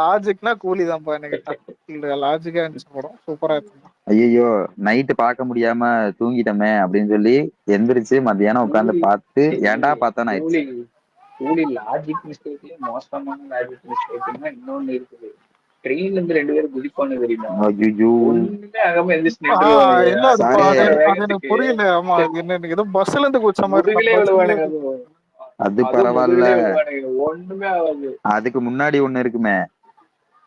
லாஜிக்னா கூலி தான்ப்பா எனக்கு. லாஜிக்கா இருந்துச்சு படம், சூப்பரா இருந்துச்சு. ஐயோ நைட்டு பார்க்க முடியாம தூங்கிட்டோமே அப்படின்னு சொல்லி எந்திரிச்சு மத்தியானம் உட்காந்து பார்த்து ஏன்டா பார்த்தோன்னு ஆயிடுச்சு. கூலி லாஜிக் மிஸ்டேக்லயே மோசமான லாஜிக் மிஸ்டேக்னா இன்னொன்னு இருக்குது. ட்ரெயின்ல இருந்து 2 பேரும் குதிப்பானு தெரியுமா? ஐயோ ஒண்ணுமே ஆகாம எந்திரிச்சு இல்ல அது சாரே. அது எனக்கு புரியல. ஆமா என்ன ஏதோ பஸ்ல இருந்து குதிச்ச மாதிரி முதுகிலே விழுவானுங்க. அது பரவாயில்ல. ஒண்ணுமே ஆகாது. அதுக்கு முன்னாடி ஒண்ணு இருக்குமே,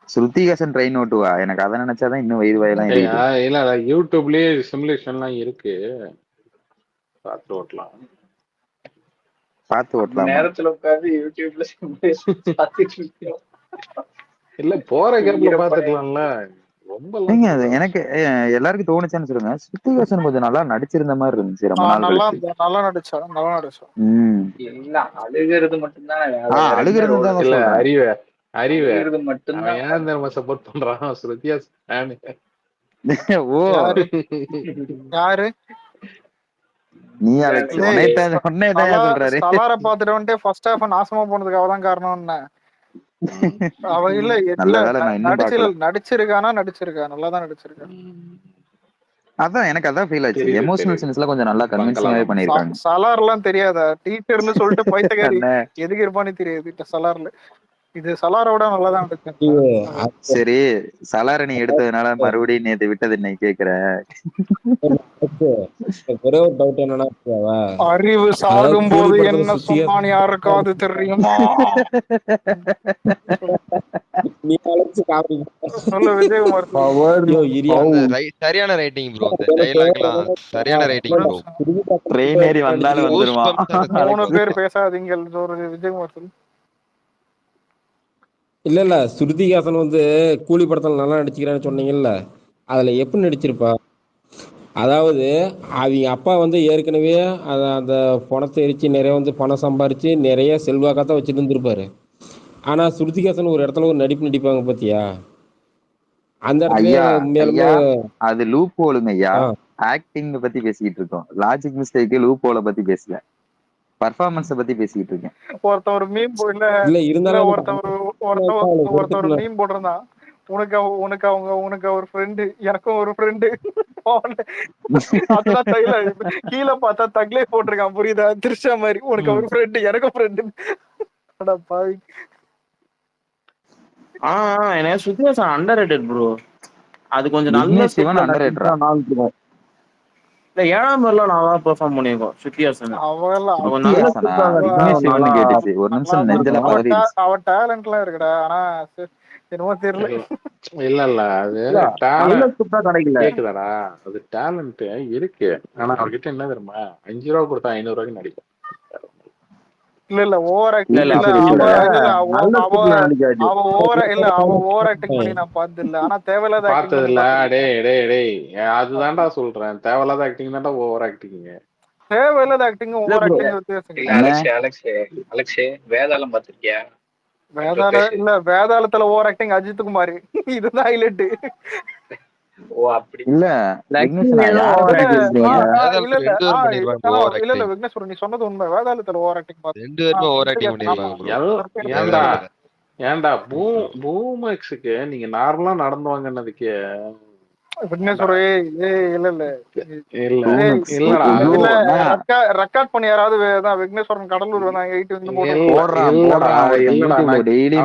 ஸ்ருதிஹாசன் ட்ரெயின் ஓட்டுவா. எனக்கு அதை நினைச்சாதான் இன்னும் வயிறு வாயெல்லாம் எரியுது. இல்ல யூடியூப்லயே சிமுலேஷன் எல்லாம் இருக்கு, பார்த்து ஓட்டலாம். பார்த்து ஓட்டலாம். நேரத்துல உட்காந்து யூடியூப்ல சிமுலேஷன் பார்த்துட்டு இருக்கோம். இல்ல போற கேப்ல பாத்துக்கலாம்ல. ரொம்ப எனக்கு எல்லாருக்கும் தோணுச்சான்னு சொல்லுங்க. ஸ்ருதிஹாசன் கொஞ்சம் நல்லா நடிச்சிருந்த மாதிரி இருந்துச்சு ரொம்ப நாள் கழிச்சு. நல்லா நடிச்சா. இல்ல அழுகிறது மட்டும்தான். அழுகிறது தான் இல்ல சொல்றேன். அறிவு மட்டும்தான். ஏன் தெரியுமா சப்போர்ட் பண்றான் ஸ்ருதிஹாசன்? ஓ யாரு நீ சொல்றாரு. சலார பாத்துட்டு வந்துட்டு ஃபர்ஸ்ட் ஹாஃப் நாசமா போனதுக்கு அவதான் காரணம். என்ன அவ இல்ல நடிச்சிருக்கானா? நல்லாதான் நடிச்சிருக்கா. அதான் எனக்கு அதான் ஃபீல் ஆச்சு. எமோஷனல் சீன்ஸ்ல கொஞ்சம் நல்லா கன்வின்சிங்காவே பண்ணிருக்காங்க. சலார்லாம் தெரியாதா? டீச்சர்னு சொல்லிட்டு பைத்தியக்காரி எதுக்கு இருப்பானே தெரியாது சலார்ல. இது சலாரோட நல்லாதான் நடிச்சேன். சரி சலார நீ எடுத்ததுனால மறுபடியும் நேத்து விட்டது என்ன கேக்குற? ஒரே ஒரு டவுட் என்னன்னா, அறிவு சாகும் போது என்ன சொன்னான்னு யாருக்காவது தெரியுமா? சொல்ல விஜயகுமார். சரியான ரைட்டிங் ப்ரோ. இந்த டயலாக்லாம் சரியான ரைட்டிங் ப்ரோ. ட்ரெயின் ஏறி வந்தாலும் வந்துருமா? 3 பேர் பேசாதீங்க. விஜயகுமார் சொல்லு. இல்ல ஸ்ருதிஹாசன் வந்து கூலி படத்துல நல்லா நடிச்சுக்கிறான்னு சொன்னீங்கல்ல, அதுல எப்படி நடிச்சிருப்பா? அதாவது அவங்க அப்பா வந்து ஏற்கனவே அந்த பணத்தை எரிச்சு நிறைய வந்து பணம் சம்பாரிச்சு நிறைய செல்வாக்காத்தான் வச்சுட்டு இருந்திருப்பாரு. ஆனா ஸ்ருதிஹாசன் ஒரு இடத்துல ஒரு நடிப்பு நடிப்பாங்க பாத்தியா, அந்த இடத்துல அது லூப் ஹோலுங்க ஐயா. ஆக்டிங் பத்தி பேசிக்கிட்டு இருக்கோம். லாஜிக் மிஸ்டேக் லூப் ஹோலை பத்தி பேசல, பர்ஃபார்மன்ஸ பத்தி பேசிக்கிட்டு இருக்கேன். ஒருத்தர் மீம் ஒருத்தர் மீம் போட்டிருந்தான். உனக்கு ஒரு ஃப்ரெண்டு, எனக்கும் ஒரு ஃப்ரெண்டு. கீழே பார்த்தா தக்லே போட்டிருக்கான், புரியுதா? திருஷா மாதிரி உனக்கு ஒரு ஃப்ரெண்டு எனக்கும் ஃப்ரெண்டு. எனக்கு ஸ்ருதிஹாசன் அண்டர்ரேட்டட் ப்ரோ. அது கொஞ்சம் நல்ல சிவன் அண்டர்ரேட்டடா? இல்ல 7ஆம் பேர்ல நல்லா பெர்ஃபார்ம் பண்ணிருக்கோம் ஸ்ருதிஹாசன். கேட்டுச்சு ஒரு நிமிஷம் நெஞ்சல பதறிடுச்சு. அவ டேலண்ட்லாம் இருக்குடா. ஆனா என்னமோ தெரியல. இல்ல அது டேலண்ட் கேக்குதாடா? அது டேலண்ட் இருக்கு. ஆனா அவர்கிட்ட என்ன தெரியுமா, 5 ரூபா கொடுத்தா 500 ரூபாய்க்கு நடிக்கும். இல்ல ஓவர் ஆக்டிங் பண்ணி நான் பார்த்தது இல்ல. ஆனா தேவையில்லாத பார்த்தது இல்ல. டேய் அதுதான்டா சொல்றேன், தேவையில்லாத ஆக்டிங் தான்டா ஓவர் ஆக்டிங். தேவையில்லாத ஆக்டிங் ஓவர் ஆக்டிங். அலெக்ஸ் வேதாளம் பாத்திருக்கியா? வேதாளத்துல ஓவர் ஆக்டிங் அஜித் குமார். இதுதான் ஹைலைட். ஓ அப்படி இல்ல விக்னேஸ்வரன் நீ சொன்னது உண்மை. வேதாளத்துல ஓவர் ஆக்டிங் ஏன்டா பூமேக்ஸுக்கு நீங்க நார்மலா நடந்து வாங்கன்னதுக்கு ரெக்கார்ட் பண்ணி யாராவது விக்னேஸ்வரன் கடலூர்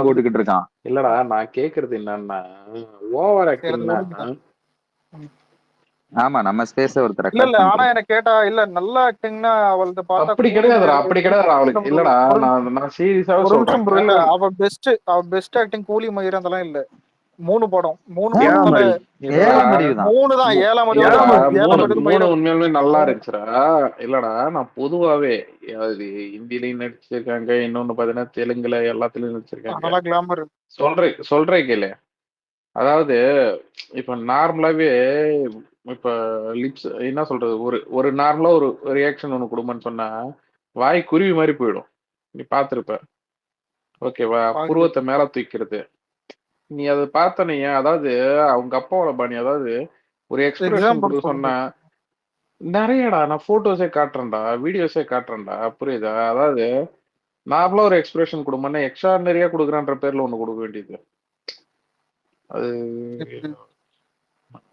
போட்டுக்கிட்டு இருக்கான். இல்லடா நான் கேக்குறது என்னன்னா, ஓவர் ஆக்டிங். ஆமா நம்ம ஸ்பேஸ் ஒருத்தர் இல்ல ஆனா எனக்கு கேட்டா இல்ல நல்ல ஆக்டிங்னா அவளது பார்த்தா அப்படி கிடையாதுடா அவளுக்கு. இல்லடா நான் சீரியஸாவே சொல்றேன். இல்ல அவ பெஸ்ட் ஆக்டிங் கூலி மயிர் அதெல்லாம் இல்ல. 3 படம் 3 தான். 7ஆம் உண்மையாலுமே நல்லா இருந்துச்சுடா. இல்லடா நான் பொதுவாவே ஹிந்திலையும் நடிச்சிருக்காங்க, இன்னொன்னு பாத்தீங்கன்னா தெலுங்குல எல்லாத்துலயும் நடிச்சிருக்காங்க. சொல்றேன் கேளு. அதாவது இப்ப நார்மலாவே இப்ப லிப்ஸ் என்ன சொல்றது, ஒரு நார்மலா ஒரு ரியாக்ஷன் ஒண்ணு கொடுமன்னு சொன்னா வாய் குருவி மாதிரி போயிடும். நீ பாத்துருப்ப ஓகேவா? புருவத்தை மேல தூக்கிறது நீ அதை பார்த்தனே. அதாவது அவங்க அப்பாவோட பாணி. அதாவது ஒரு எக்ஸ்பிரஷன் கொடுக்க சொன்னா நிறையடா நான் போட்டோஸே காட்டுறேன்டா, வீடியோஸே காட்டுறேன்டா, புரியுதா? அதாவது நார்மலா ஒரு எக்ஸ்பிரஷன் கொடுமா, எக்ஸ்ட்ராடனரியா கொடுக்குறான்ற பேர்ல ஒண்ணு கொடுக்க வேண்டியது. அது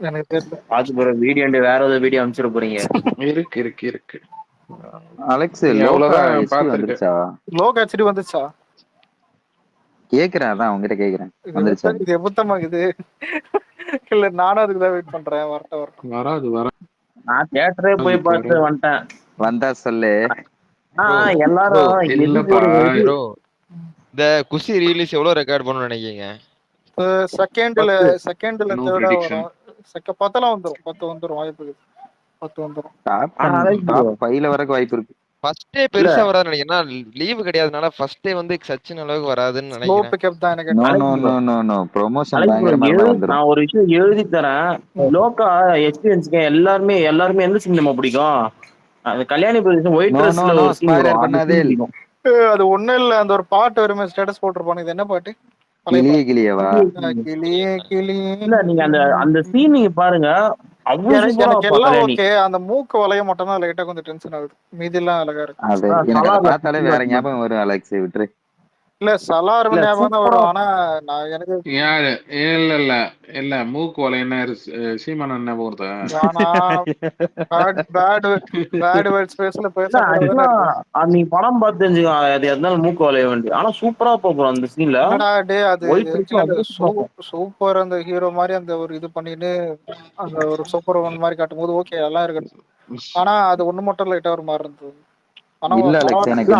எனக்கு தெரியல. பாத்து போற வீடியோ வேற ஏதாவது வீடியோ அனுப்பிச்சிட போறீங்க. இருக்கு. அலெக்ஸ் நீ லோகா அவ்வளவுதான் ஹெச்டி பார்த்திருக்க. வந்துருச்சா? லோக் ஹெச்டி வந்துச்சா? கேக்குறேன், அதான் உங்ககிட்ட கேக்குறேன். வந்துருச்சா? இது எப்பத்தமா இது? இல்ல நானும் அதுக்கு தான் வெயிட் பண்றேன். வரட்டும். வராது. நான் தியேட்டரே போய் பார்த்து வந்துட்டேன். வந்தா சொல்லு. எல்லாரும் இல்லப்பா ப்ரோ, இந்த குசி ரிலீஸ் எவ்வளவு ரெக்கார்ட் பண்ணணும்னு நினைக்கிறீங்க? செகண்ட்ல No தேர்டா prediction. வரும். 10 வந்துரும். 10 வந்துரும், வாய்ப்பு இருக்கு. 10 வந்துரும். டாப் 5 வரைக்கும் வாய்ப்பு இருக்கு. ஃபர்ஸ்ட் டே பெருசா வராதுன்னு நினைக்கிறேன். லீவு கிடையாதுனால ஃபர்ஸ்ட் டே வந்து சச்சின் அளவுக்கு வராதுன்னு ஸ்லோ நினைக்கிறேன். பிக்கப் தான் எனக்கு. நோ ப்ரொமோஷன் பயங்கரமா வந்துரும். நான் ஒரு விஷயம் எழுதி தரேன். லோக்கா எக்ஸ்பீரியன்ஸ்க்கு எல்லாருமே எந்த சினிமா பிடிக்கும்? அந்த கல்யாணி பிரதேசம் ஒயிட் ட்ரெஸ்ல ஒரு scene ஸ்பாயிலர் வரும். பண்ணாதே. அது ஒண்ணும் இல்ல, அந்த ஒரு பாட்டு வருமே ஸ்டேட்டஸ் போட்டுருப்பானு. இது என்ன பாட்டு? கிளியவா? கிளியே இல்ல, நீங்க அந்த சீன் நீங்க பாருங்க. எனக்கு எல்லாம் ஓகே. அந்த மூக்கு வளைய மட்டும் தான் லைட்டா கொஞ்சம் டென்ஷன் ஆகுது. மீதி எல்லாம் அழகா இருக்கு. அது எனக்கு அதை பார்த்தாலே வேற ஞாபகம் வரும். அலெக்ஸ் விட்டுரு. இல்ல சலார் ஞாபகம் தான் வரும். ஆனா நான் எனக்கு யாரு இல்ல மூக்கு வலைன்னா சீமான என்ன போறது? நீ படம் பார்த்து தெரிஞ்சுக்கோ. அது எதனால மூக்கு வளைய வேண்டிய. ஆனா சூப்பரா போகும் அந்த சீன்ல. சூப்பர். அந்த ஹீரோ மாதிரி அந்த ஒரு இது பண்ணிட்டு அந்த ஒரு சூப்பர் ஒன் மாதிரி காட்டும் போது ஓகே எல்லாம் இருக்கு. ஆனா அது ஒண்ணு மட்டும் லைட்டா ஒரு மாதிரி இருந்தது. இல்ல அலெக்ஸ், எனக்கு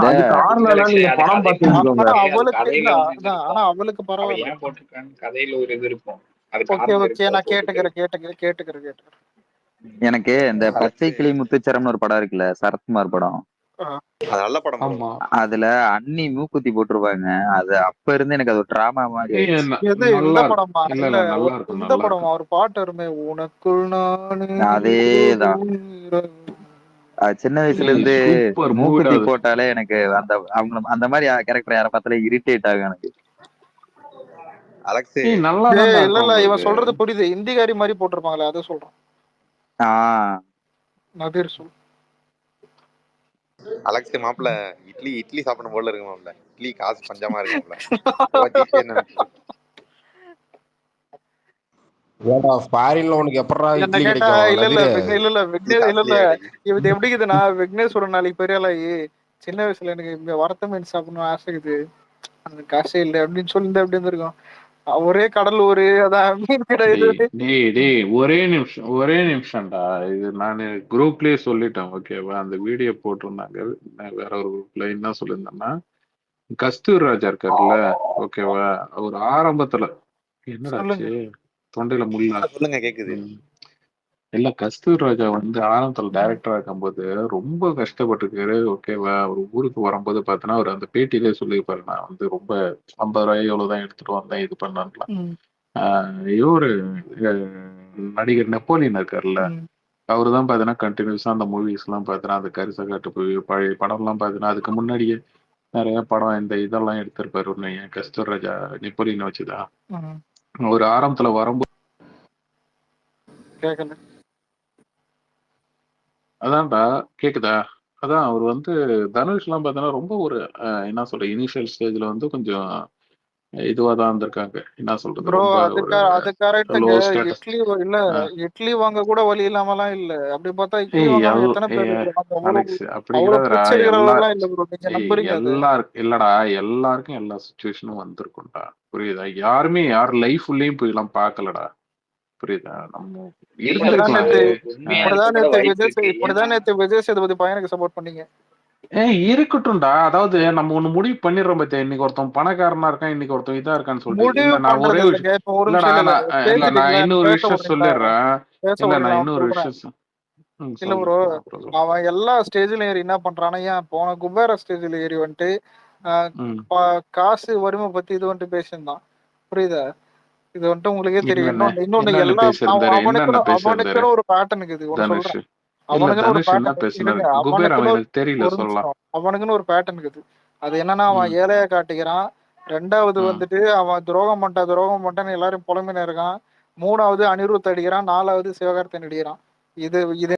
அவளுக்கு பரவாயில்ல. கதையில ஒரு இது இருக்கும். நான் கேட்டுக்கிறேன். எனக்கு இந்த பச்சை கிளி முத்துச்சரம்னு ஒரு படம் இருக்குல்ல, சரத்குமார் படம். நல்ல படம். அதுல அண்ணி மூக்குத்தி போட்டுருப்பாங்க. அது அப்ப இருந்து எனக்கு அது ஒரு டிராமா மாதிரி. இந்த படம் அவர் பாட்டு வருமே, உனக்குள் நானே. அதேதான். சின்ன வயசுல இருந்து மூக்குத்தி போட்டாலே எனக்கு அந்த மாதிரி கேரக்டர் யாரை பார்த்தாலே இரிட்டேட் ஆகும் எனக்கு. அலெக்ஸ் இல்ல இவன் சொல்றது புரியுது. இந்திகாரி மாதிரி போட்டிருப்பாங்களே, அதை சொல்றான். நதீர் சொல். அலெக்ஸ் மாப்பிள்ள இட்லி சாப்பிடணும் போல இருக்கு மாப்பிள்ள. இட்லி காசு பஞ்சமா இருக்கும்ல. ஃபாரின்ல உனக்கு எப்பறா இட்லி இல்ல இது எப்படி இருக்குதுன்னா, விக்னேஸ்வரன் நாளைக்கு பெரிய ஆளாயி சின்ன வயசுல எனக்கு இங்க வரத்த மீன் சாப்பிடணும் ஆசை இருக்குது, அந்த காசே இல்லை அப்படின்னு சொல்லிட்டு அப்படி இருந்திருக்கும். ஒரே கடலூர், அதான் மீன் கிடையாது. ஒரே நிமிஷம்டா. இது நானு குரூப்லயே சொல்லிட்டேன். ஓகேவா? அந்த வீடியோ போட்டிருந்தாங்க வேற ஒரு குரூப்ல. என்ன சொல்லியிருந்தேன்னா, கஸ்தூர் ராஜா இருக்காருல்ல, ஓகேவா? ஒரு ஆரம்பத்துல என்னடாச்சு தொண்டையில முள்ள சொல்லுங்க கேக்குது. இல்ல, கஸ்தூர் ராஜா வந்து ஆரம்பத்துல டைரக்டரா இருக்கும்போது ரொம்ப கஷ்டப்பட்டிருக்காரு. ஓகேவா? ஒரு ஊருக்கு வரும்போது பாத்தீங்கன்னா அவர் அந்த பேட்டியிலே சொல்லியிருப்பாரு, நான் வந்து ரொம்ப 50 ரூபாய் எவ்வளவுதான் எடுத்துட்டு வந்தேன், இது பண்ணலாம். இவரு நடிகர் நெப்போலியன் இருக்காருல்ல, அவரு தான் பாத்தீங்கன்னா கண்டினியூஸா அந்த மூவிஸ் எல்லாம் பாத்தீங்கன்னா அந்த கரிச காட்டு போய் பழைய படம் எல்லாம் பாத்தீங்கன்னா அதுக்கு முன்னாடியே நிறைய படம் இந்த இதெல்லாம் எடுத்திருப்பாரு. கஸ்தூர் ராஜா நெப்போலியன் வச்சுதான் ஒரு ஆரம்பத்துல வரும்போது அதான்டா கேக்குதா? அதான் அவர் வந்து தனுஷ் எல்லாம் பாத்தீங்கன்னா ரொம்ப ஒரு என்ன சொல்ற இனிஷியல் ஸ்டேஜ்ல வந்து கொஞ்சம் இதுவாதான் இருந்திருக்காங்க. என்ன சொல்றது, இட்லி வாங்க கூட வழி இல்லாமலாம் இல்ல. அப்படி பார்த்தா இட்லி வாங்க எத்தனை பேர் இல்லடா, எல்லாருக்கும் எல்லா சிச்சுவேஷனும் வந்திருக்கும்டா. புரியுதா? யாருமே யார் லைஃப் உள்ளயும் போய் எல்லாம் பாக்கலடா. புரியுதா? நம்ம விஜய் சேதுபதி பையனுக்கு சப்போர்ட் பண்ணீங்க. இருக்கட்டும்டா. அதாவது நம்ம ஒண்ணு முடிவு பண்ணிடுறோம் பத்தியா. இன்னைக்கு ஒருத்தன் பணக்காரனா இருக்கான், இன்னைக்கு ஒருத்தன் இதா இருக்கான்னு சொல்லிட்டு நான் ஒரே நான் இன்னொரு விஷயம் சொல்லிடுறேன். இல்ல ப்ரோ, அவன் எல்லா ஸ்டேஜ்ல ஏறி என்ன பண்றானா, ஏன் போன குபேர ஸ்டேஜ்ல ஏறி வந்துட்டு காசு வறுமை பத்தி இது வந்துட்டு பேசியிருந்தான். புரியுதா? இது வந்துட்டு உங்களுக்கே தெரியும். இன்னொன்னு அவனுக்குன்னு ஒரு பேட்டர்ன் இருக்குது. சொல்றேன், அவனுக்குன்னு ஒரு பேட்டர்ன் இருக்குது. அது என்னன்னா, அவன் ஏழையா காட்டிக்கிறான். ரெண்டாவது வந்துட்டு அவன் துரோகம் பண்ணிட்டான்னு எல்லாரும் புலம்பின இருக்கான். மூணாவது அனிருத் அடிக்கிறான். நாலாவது சிவகார்த்திகேயன் அடிக்கிறான். இது